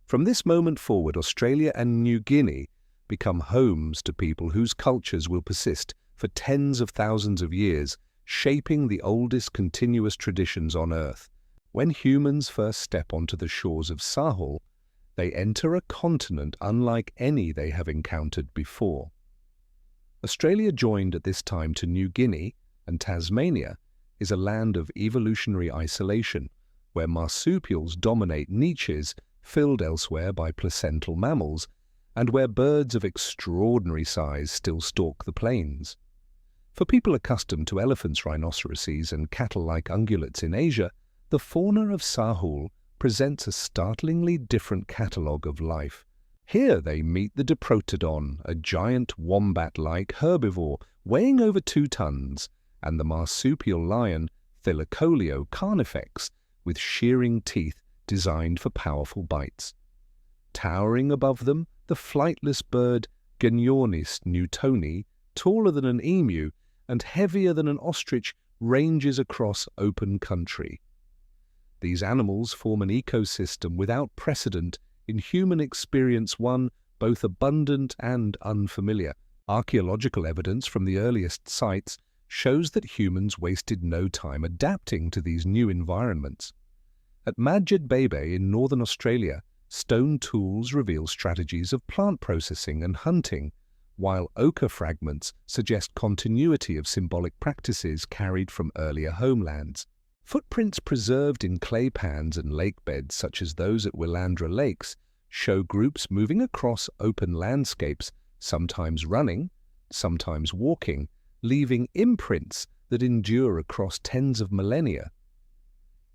A: From this moment forward, Australia and New Guinea become homes to people whose cultures will persist for tens of thousands of years, shaping the oldest continuous traditions on Earth. When humans first step onto the shores of Sahul, they enter a continent unlike any they have encountered before. Australia, joined at this time to New Guinea and Tasmania, is a land of evolutionary isolation, where marsupials dominate niches filled elsewhere by placental mammals, and where birds of extraordinary size still stalk the plains. For people accustomed to elephants, rhinoceroses, and cattle-like ungulates in Asia, the fauna of Sahul presents a startlingly different catalogue of life. Here they meet the Diprotodon, a giant wombat-like herbivore weighing over 2 tons, and the marsupial lion Thylacoleo carnifex, with shearing teeth designed for powerful bites. Towering above them, the flightless bird Genyornis newtoni, taller than an emu and heavier than an ostrich, ranges across open country. These animals form an ecosystem without precedent in human experience, one both abundant and unfamiliar. Archaeological evidence from the earliest sites shows that humans wasted no time adapting to these new environments. At Madjed Bebe in northern Australia, stone tools reveal strategies of plant processing and hunting, while ochre fragments suggest continuity of symbolic practices carried from earlier homelands. Footprints preserved in clay pans and lake beds such as those at Willandra Lakes show groups moving across open landscapes, sometimes running, sometimes walking, leaving imprints that endure across tens of millennia.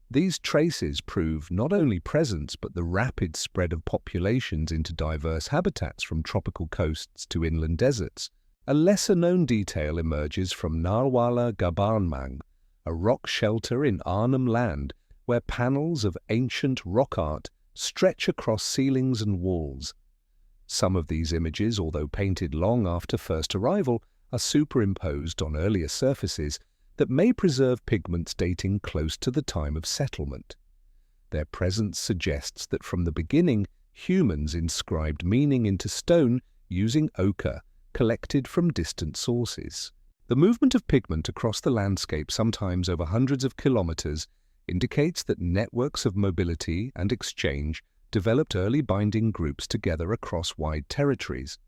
A: These traces prove not only presence but the rapid spread of populations into diverse habitats from tropical coasts to inland deserts. A lesser-known detail emerges from Narwala Gabarnmang, a rock shelter in Arnhem Land where panels of ancient rock art stretch across ceilings and walls. Some of these images, although painted long after first arrival, are superimposed on earlier surfaces that may preserve pigments dating close to the time of settlement. Their presence suggests that from the beginning, humans inscribed meaning into stone using ochre collected from distant sources. The movement of pigment across the landscape, sometimes over hundreds of kilometers, indicates that networks of mobility and exchange developed early binding groups together across wide territories.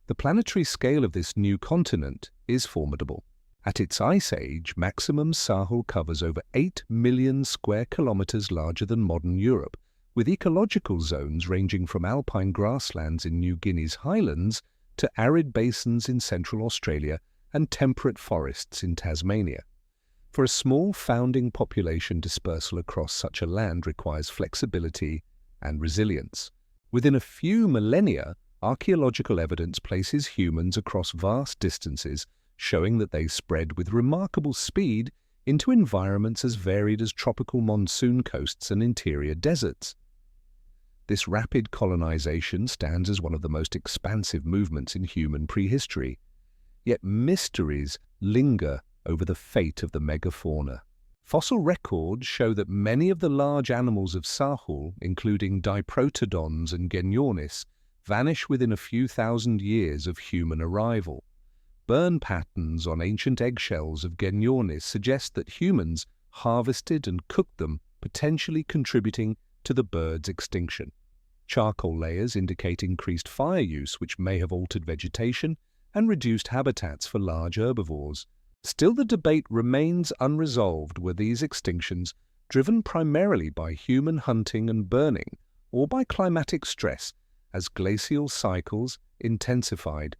A: The planetary scale of this new continent is formidable. At its ice age, maximum Sahul covers over 8 million square kilometers larger than modern Europe, with ecological zones ranging from alpine grasslands in New Guinea's highlands to arid basins in central Australia and temperate forests in Tasmania. For a small founding population, dispersal across such a land requires flexibility and resilience. Within a few millennia, archaeological evidence places humans across vast distances, showing that they spread with remarkable speed into environments as varied as tropical monsoon coasts and interior deserts. This rapid colonization stands as one of the most expansive movements in human prehistory. Yet mysteries linger over the fate of the megafauna. Fossil records show that many of the large animals of Sahul, including Diprotodons and Genyornis, vanish within a few thousand years of human arrival. burn patterns on ancient eggshells of Genyornis suggest that humans harvested and cooked them, potentially contributing to the bird's extinction. Charcoal layers indicate increased fire use, which may have altered vegetation and reduced habitats for large herbivores. Still, the debate remains unresolved. Were these extinctions driven primarily by human hunting and burning, or by climatic stress as glacial cycles intensified?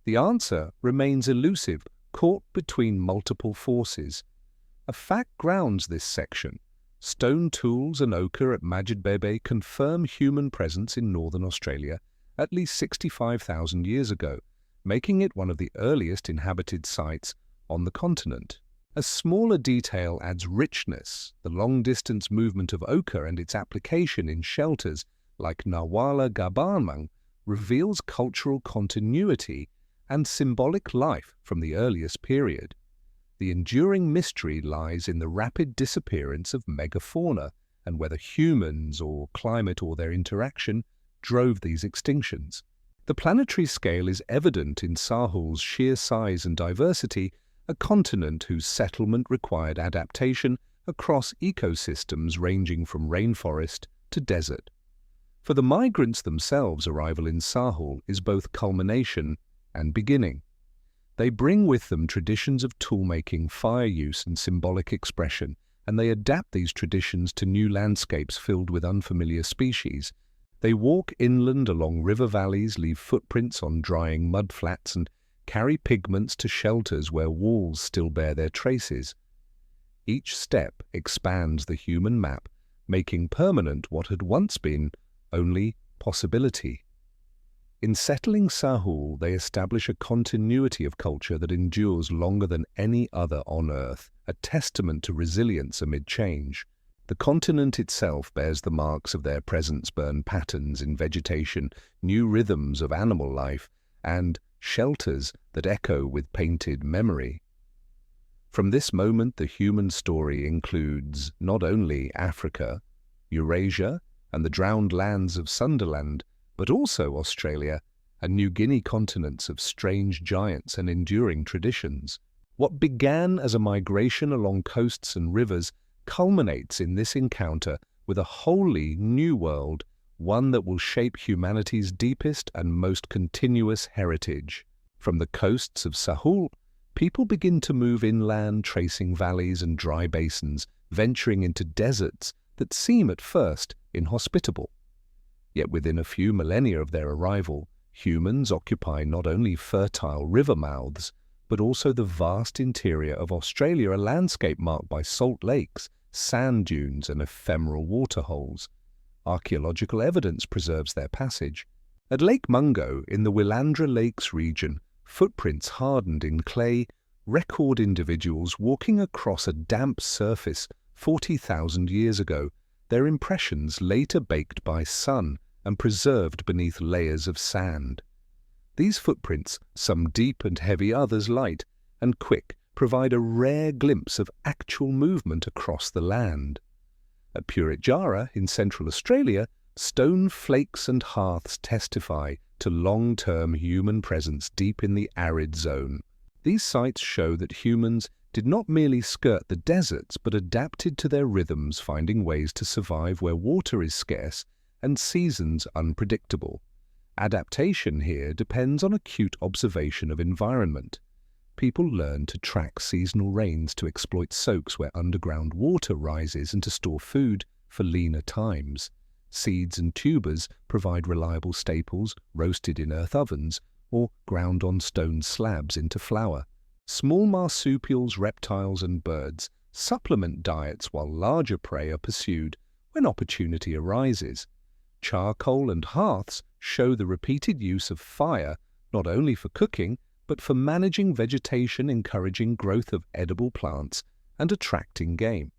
A: The answer remains elusive, caught between multiple forces. A fact grounds this section. Stone tools and ochre at Majid Bebe confirm human presence in northern Australia at least 65,000 years ago, making it one of the earliest inhabited sites on the continent. A smaller detail adds richness. The long-distance movement of ochre and its application in shelters like Nawala Gabamang reveals cultural continuity and symbolic life from the earliest period. The enduring mystery lies in the rapid disappearance of megafauna and whether humans or climate or their interaction drove these extinctions. The planetary scale is evident in Sahul's sheer size and diversity, a continent whose settlement required adaptation across ecosystems ranging from rainforest to desert. For the migrants themselves, arrival in Sahul is both culmination and beginning. They bring with them traditions of tool-making, fire use, and symbolic expression, and they adapt these traditions to new landscapes filled with unfamiliar species. They walk inland along river valleys, leave footprints on drying mudflats, and carry pigments to shelters where walls still bear their traces. Each step expands the human map, making permanent what had once been only possibility. In settling Sahul, they establish a continuity of culture that endures longer than any other on Earth, a testament to resilience amid change. The continent itself bears the marks of their presence: burn patterns in vegetation, new rhythms of animal life, and shelters that echo with painted memory. From this moment, the human story includes not only Africa, Eurasia, and the drowned lands of Sunderland, but also Australia and New Guinea, continents of strange giants and enduring traditions. What began as a migration along coasts and rivers culminates in this encounter with a wholly new world, one that will shape humanity's deepest and most continuous heritage. From the coasts of Sahul, people begin to move inland, tracing valleys and dry basins, venturing into deserts that seem at first inhospitable. Yet within a few millennia of their arrival, humans occupy not only fertile river mouths, but also the vast interior of Australia, a landscape marked by salt lakes, sand dunes, and ephemeral waterholes. Archaeological evidence preserves their passage. At Lake Mungo, in the Willandra Lakes region, footprints hardened in clay record individuals walking across a damp surface 40,000 years ago, their impressions later baked by sun and preserved beneath layers of sand. These footprints, some deep and heavy, others light and quick, provide a rare glimpse of actual movement across the land. At Puritjara in Central Australia, stone flakes and hearths testify to long-term human presence deep in the arid zone. These sites show that humans did not merely skirt the deserts, but adapted to their rhythms, finding ways to survive where water is scarce and seasons unpredictable. Adaptation here depends on acute observation of environment. People learn to track seasonal rains, to exploit soaks where underground water rises, and to store food for leaner times. Seeds and tubers provide reliable staples, roasted in earth ovens or ground on stone slabs into flour. Small marsupials, reptiles, and birds supplement diets while larger prey are pursued when opportunity arises. Charcoal and hearths show the repeated use of fire not only for cooking, but for managing vegetation, encouraging growth of edible plants, and attracting game.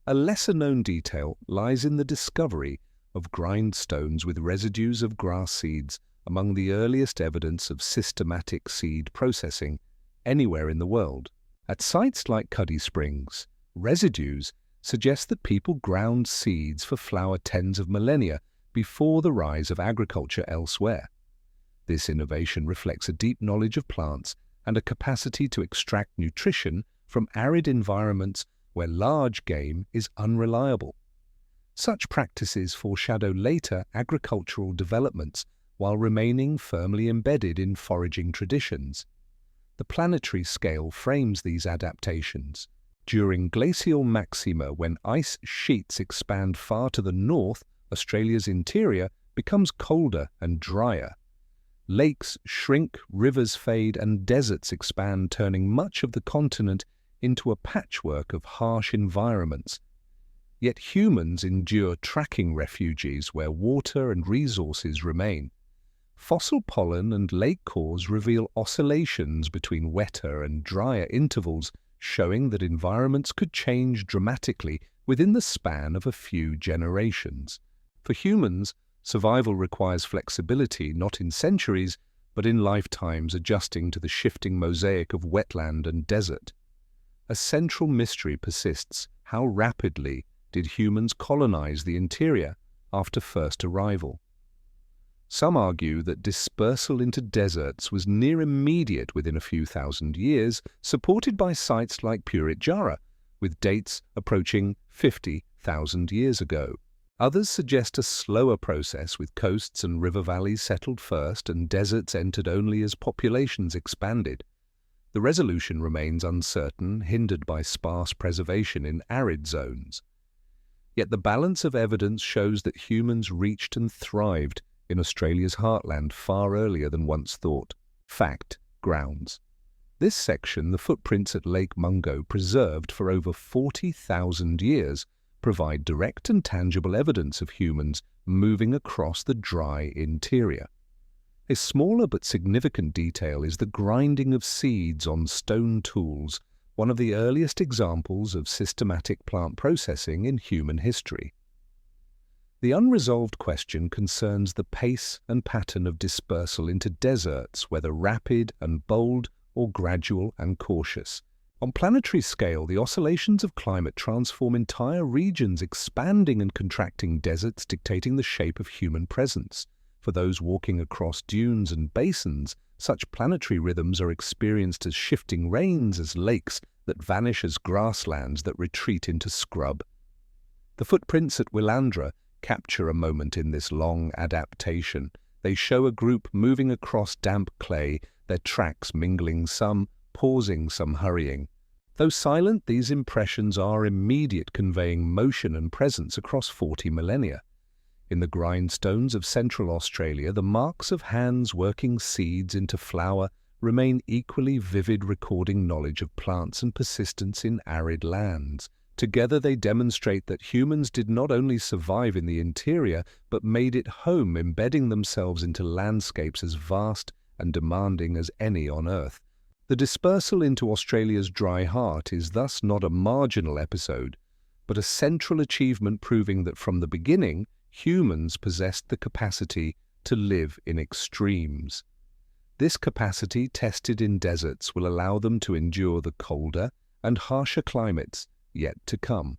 A: A lesser-known detail lies in the discovery of grindstones with residues of grass seeds, among the earliest evidence of systematic seed processing anywhere in the world. At sites like Cuddy Springs, residues suggest that people ground seeds for flour tens of millennia before the rise of agriculture elsewhere. This innovation reflects a deep knowledge of plants and a capacity to extract nutrition from arid environments where large game is unreliable. Such practices foreshadow later agricultural developments while remaining firmly embedded in foraging traditions. The planetary scale frames these adaptations. During glacial maxima, when ice sheets expand far to the north, Australia's interior becomes colder and drier. Lakes shrink, rivers fade, and deserts expand, turning much of the continent into a patchwork of harsh environments. Yet humans endure tracking refuges where water and resources remain. Fossil pollen and lake cores reveal oscillations between wetter and drier intervals, showing that environments could change dramatically within the span of a few generations. For humans, survival requires flexibility not in centuries, but in lifetimes adjusting to the shifting mosaic of wetland and desert. A central mystery persists: how rapidly did humans colonize the interior after first arrival? Some argue that dispersal into deserts was near immediate within a few thousand years, supported by sites like Purit Jara, with dates approaching 50,000 years ago. Others suggest a slower process, with coasts and river valleys settled first and deserts entered only as populations expanded. The resolution remains uncertain, hindered by sparse preservation in arid zones. Yet the balance of evidence shows that humans reached and thrived in Australia's heartland far earlier than once thought. Fact: grounds. This section, the footprints at Lake Mungo, preserved for over 40,000 years, provide direct and tangible evidence of humans moving across the dry interior. A smaller but significant detail is the grinding of seeds on stone tools, one of the earliest examples of systematic plant processing in human history. The unresolved question concerns the pace and pattern of dispersal into deserts, whether rapid and bold or gradual and cautious. On planetary scale, the oscillations of climate transform entire regions, expanding and contracting deserts, dictating the shape of human presence. For those walking across dunes and basins, such planetary rhythms are experienced as shifting rains, as lakes that vanish, as grasslands that retreat into scrub. The footprints at Willandra capture a moment in this long adaptation. They show a group moving across damp clay, their tracks mingling, some pausing, some hurrying. Though silent, these impressions are immediate, conveying motion and presence across 40 millennia. In the grindstones of Central Australia, the marks of hands working seeds into flower remain equally vivid, recording knowledge of plants and persistence in arid lands. Together they demonstrate that humans did not only survive in the interior, but made it home, embedding themselves into landscapes as vast and demanding as any on Earth. The dispersal into Australia's dry heart is thus not a marginal episode, but a central achievement, proving that from the beginning, humans possessed the capacity to live in extremes. This capacity, tested in deserts, will allow them to endure the colder and harsher climates yet to come.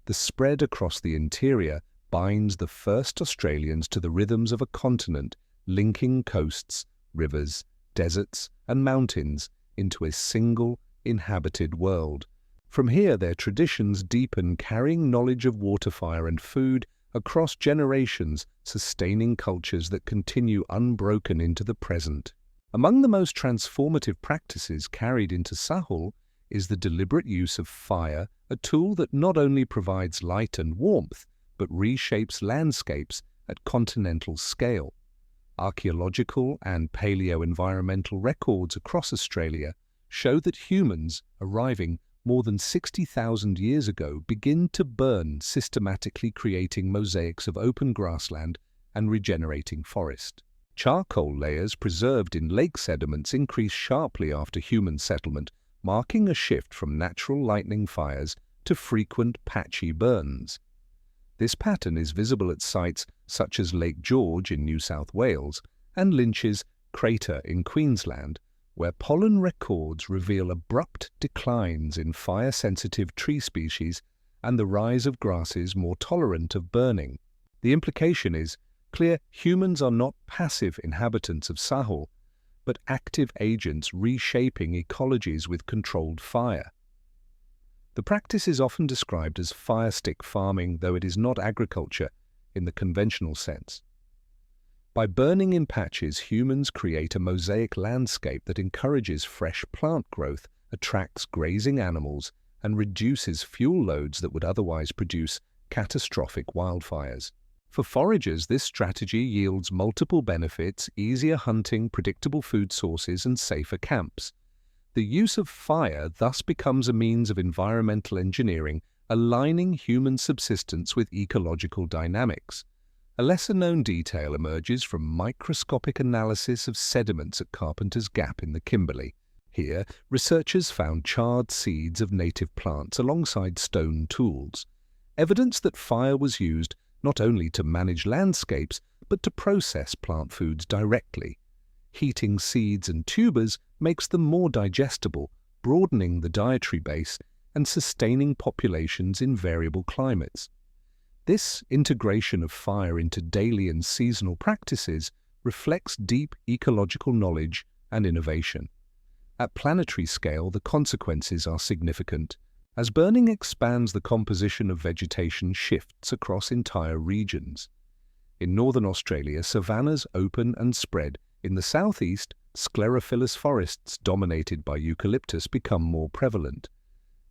A: The spread across the interior binds the first Australians to the rhythms of a continent, linking coasts, rivers, deserts, and mountains into a single inhabited world. From here, their traditions deepen, carrying knowledge of water, fire, and food across generations, sustaining cultures that continue unbroken into the present. Among the most transformative practices carried into Sahul is the deliberate use of fire, a tool that not only provides light and warmth, but reshapes landscapes at continental scale. Archaeological and paleo-environmental records across Australia show that humans, arriving more than 60,000 years ago, begin to burn, systematically creating mosaics of open grassland and regenerating forest. Charcoal layers preserved in lake sediments increase sharply after human settlement, marking a shift from natural lightning fires to frequent patchy burns. This pattern is visible at sites such as Lake George in New South Wales and Lynch's Crater in Queensland, where pollen records reveal abrupt declines in fire-sensitive tree species and the rise of grasses more tolerant of burning. The implication is clear: humans are not passive inhabitants of Sahul. but active agents reshaping ecologies with controlled fire. The practice is often described as fire stick farming, though it is not agriculture in the conventional sense. By burning in patches, humans create a mosaic landscape that encourages fresh plant growth, attracts grazing animals, and reduces fuel loads that would otherwise produce catastrophic wildfires. For foragers, this strategy yields multiple benefits: easier hunting, predictable food sources, and safer camps. The use of fire thus becomes a means of environmental engineering, aligning human subsistence with ecological dynamics. A lesser-known detail emerges from microscopic analysis of sediments at Carpenter's Gap in the Kimberley. Here, researchers found charred seeds of native plants alongside stone tools, evidence that fire was used not only to manage landscapes, but to process plant foods directly. Heating seeds and tubers makes them more digestible, broadening the dietary base and sustaining populations in variable climates. This integration of fire into daily and seasonal practices reflects deep ecological knowledge and innovation. At planetary scale, the consequences are significant. As burning expands, the composition of vegetation shifts across entire regions. In northern Australia, savannas open and spread. In the southeast, sclerophyllous forests dominated by eucalyptus become more prevalent.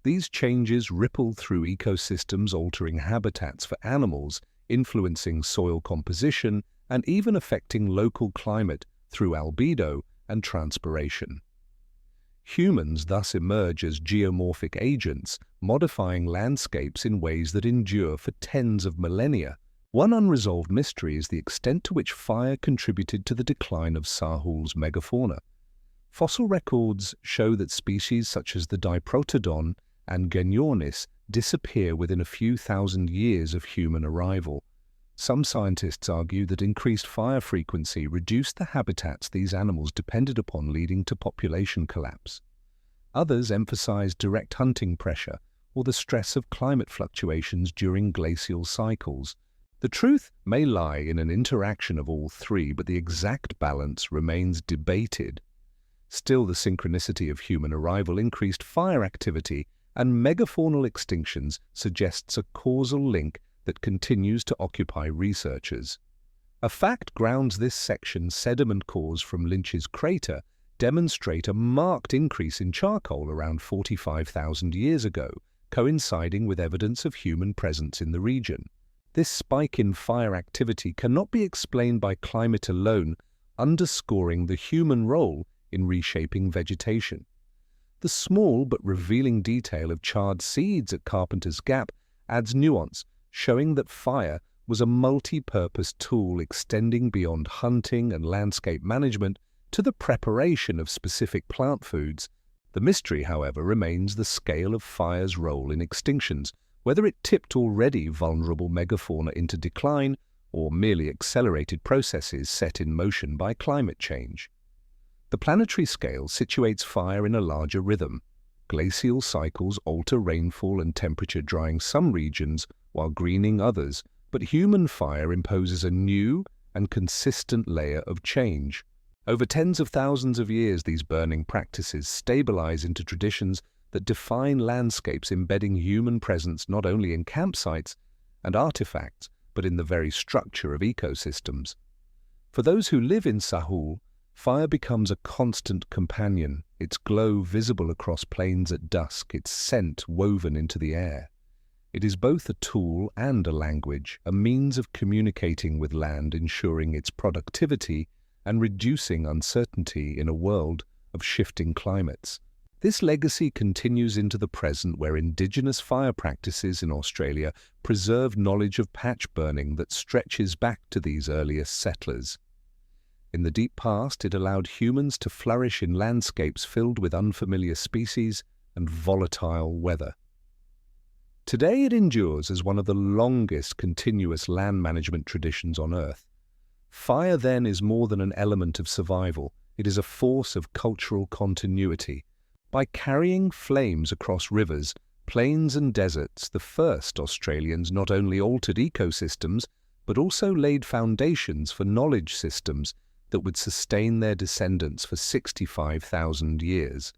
A: These changes ripple through ecosystems, altering habitats for animals, influencing soil composition, and even affecting local climate through albedo and transpiration. Humans thus emerge as geomorphic agents, modifying landscapes in ways that endure for tens of millennia. One unresolved mystery is the extent to which fire contributed to the decline of Sahul's megafauna. Fossil records show that species such as the Diprotodon and Genyornis disappear within a few thousand years of human arrival. Some scientists argue that increased fire frequency reduced the habitats these animals depended upon, leading to population collapse. Others emphasize direct hunting pressure or the stress of climate fluctuations during glacial cycles. The truth may lie in an interaction of all three, but the exact balance remains debated. Still, the synchronicity of human arrival, increased fire activity, and megafaunal extinctions suggests a causal link that continues to occupy researchers. A fact grounds this section: sediment cores from Lynch's crater demonstrate a marked increase in charcoal around 45,000 years ago, coinciding with evidence of human presence in the region. This spike in fire activity cannot be explained by climate alone, underscoring the human role in reshaping vegetation. The small but revealing detail of charred seeds at Carpenter's Gap adds nuance, showing that fire was a multi-purpose tool extending beyond hunting and landscape management to the preparation of specific plant foods. The mystery, however, remains the scale of fire's role in extinctions, whether it tipped already vulnerable megafauna into decline or merely accelerated processes set in motion by climate change. The planetary scale situates fire in a larger rhythm. Glacial cycles alter rainfall and temperature, drying some regions while greening others, but human fire imposes a new and consistent layer of change. Over tens of thousands of years, these burning practices stabilize into traditions that define landscapes, embedding human presence not only in campsites and artifacts, but in the very structure of ecosystems. For those who live in Sahul, fire becomes a constant companion, its glow visible across plains at dusk, its scent woven into the air. It is both a tool and a language, a means of communicating with land, ensuring its productivity and reducing uncertainty in a world of shifting climates. This legacy continues into the present, where indigenous fire practices in Australia preserve knowledge of patch burning that stretches back to these earliest settlers. In the deep past, it allowed humans to flourish in landscapes filled with unfamiliar species and volatile weather. Today it endures as one of the longest continuous land management traditions on Earth. Fire, then, is more than an element of survival. It is a force of cultural continuity. By carrying flames across rivers, plains and deserts, the first Australians not only altered ecosystems, but also laid foundations for knowledge systems that would sustain their descendants for 65,000 years.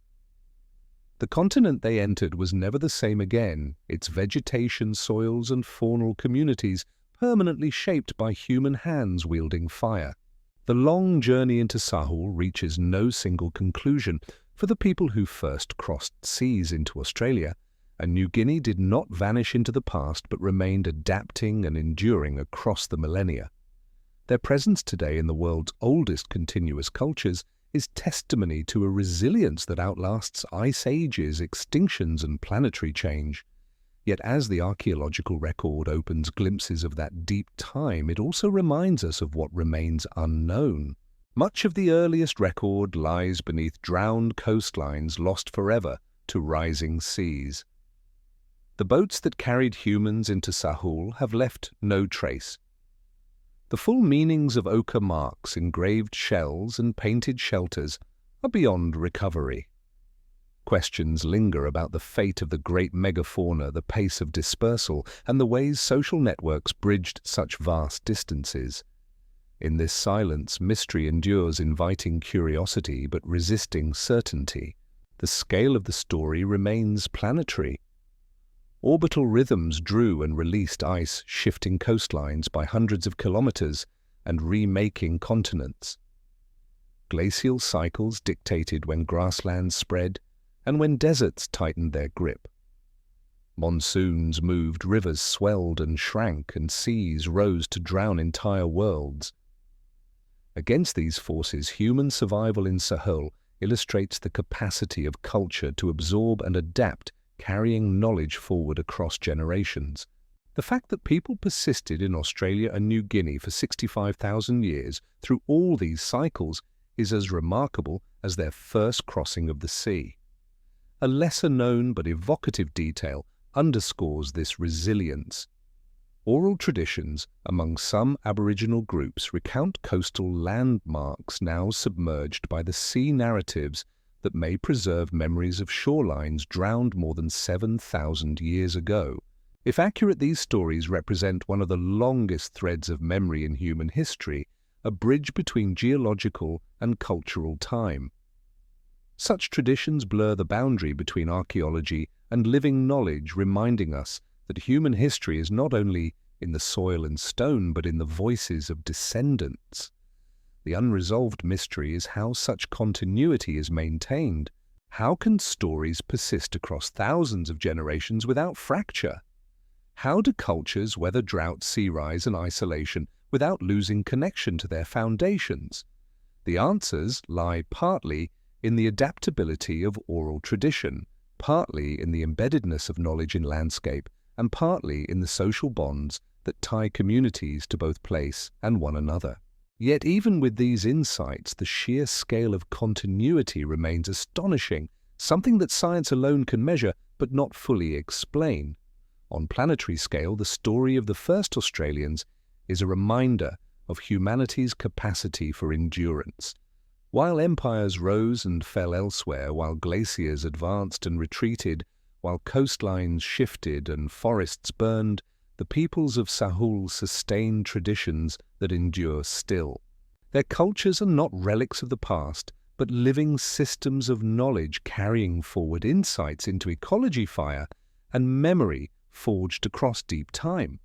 A: The continent they entered was never the same again, its vegetation, soils, and faunal communities permanently shaped by human hands wielding fire. The long journey into Sahul reaches no single conclusion. For the people who first crossed seas into Australia, and New Guinea did not vanish into the past but remained adapting and enduring across the millennia. Their presence today in the world's oldest continuous cultures is testimony to a resilience that outlasts ice ages, extinctions, and planetary change. Yet as the archaeological record opens glimpses of that deep time, it also reminds us of what remains unknown. Much of the earliest record lies beneath drowned coastlines lost forever to rising seas. The boats that carried humans into Sahul have left no trace. The full meanings of ochre marks, engraved shells, and painted shelters are beyond recovery. Questions linger about the fate of the great megafauna, the pace of dispersal, and the ways social networks bridged such vast distances. In this silence, mystery endures, inviting curiosity but resisting certainty. The scale of the story remains planetary. Orbital rhythms drew and released ice, shifting coastlines by hundreds of kilometers and remaking continents. Glacial cycles dictated when grasslands spread and when deserts tightened their grip. Monsoons moved, rivers swelled and shrank, and seas rose to drown entire worlds. Against these forces, human survival in Sahul illustrates the capacity of culture to absorb and adapt, carrying knowledge forward across generations. The fact that people persisted in Australia and New Guinea for 65,000 years through all these cycles is as remarkable as their first crossing of the sea. A lesser-known but evocative detail underscores this resilience. Oral traditions among some Aboriginal groups recount coastal landmarks now submerged by the sea, narratives that may preserve memories of shorelines drowned more than 7,000 years ago. If accurate, these stories represent one of the longest threads of memory in human history, a bridge between geological and cultural time. Such traditions blur the boundary between archaeology and living knowledge, reminding us that human history is not only in the soil and stone, but in the voices of descendants. The unresolved mystery is how such continuity is maintained. How can stories persist across thousands of generations without fracture? How do cultures weather drought, sea rise, and isolation without losing connection to their foundations? The answers lie partly in the adaptability of oral tradition, partly in the embeddedness of knowledge in landscape, and partly in the social bonds that tie communities to both place and one another. Yet even with these insights, the sheer scale of continuity remains astonishing, something that science alone can measure but not fully explain. On planetary scale, the story of the first Australians is a reminder of humanity's capacity for endurance. While empires rose and fell elsewhere, while glaciers advanced and retreated, while coastlines shifted and forests burned, the peoples of Sahul sustained traditions that endure still. Their cultures are not relics of the past, but living systems of knowledge carrying forward insights into ecology, fire, and memory forged across deep time.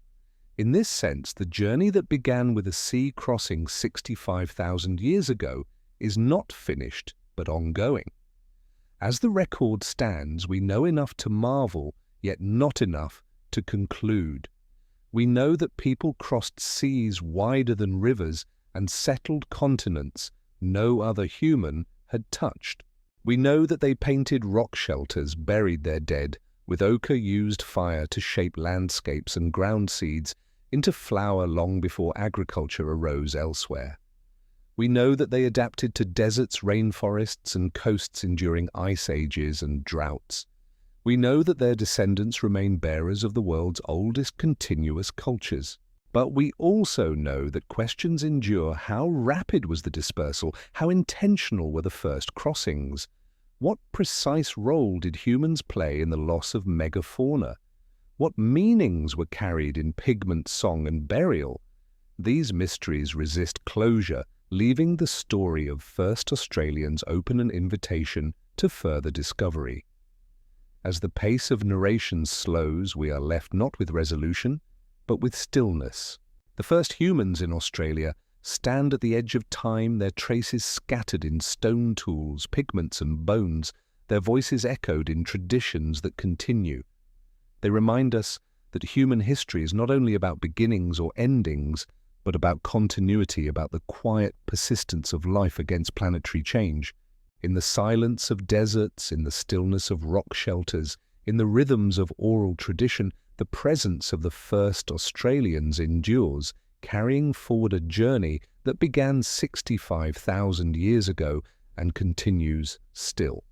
A: In this sense, the journey that began with a sea crossing 65,000 years ago is not finished, but ongoing. As the record stands, we know enough to marvel, yet not enough to conclude. We know that people crossed seas wider than rivers and settled continents no other human had touched. We know that they painted rock shelters, buried their dead, with ochre used fire to shape landscapes and ground seeds into flower long before agriculture arose elsewhere. We know that they adapted to deserts, rainforests, and coasts enduring ice ages and droughts. We know that their descendants remain bearers of the world's oldest continuous cultures. But we also know that questions endure: how rapid was the dispersal? How intentional were the first crossings? What precise role did humans play in the loss of megafauna? What meanings were carried in pigment, song, and burial? These mysteries resist closure leaving the story of first Australians open an invitation to further discovery. As the pace of narration slows, we are left not with resolution, but with stillness. The first humans in Australia stand at the edge of time, their traces scattered in stone tools, pigments and bones, their voices echoed in traditions that continue. They remind us that human history is not only about beginnings or endings, but about continuity, about the quiet persistence of life against planetary change. In the silence of deserts, in the stillness of rock shelters, in the rhythms of oral tradition, the presence of the first Australians endures, carrying forward a journey that began 65,000 years ago and continues still.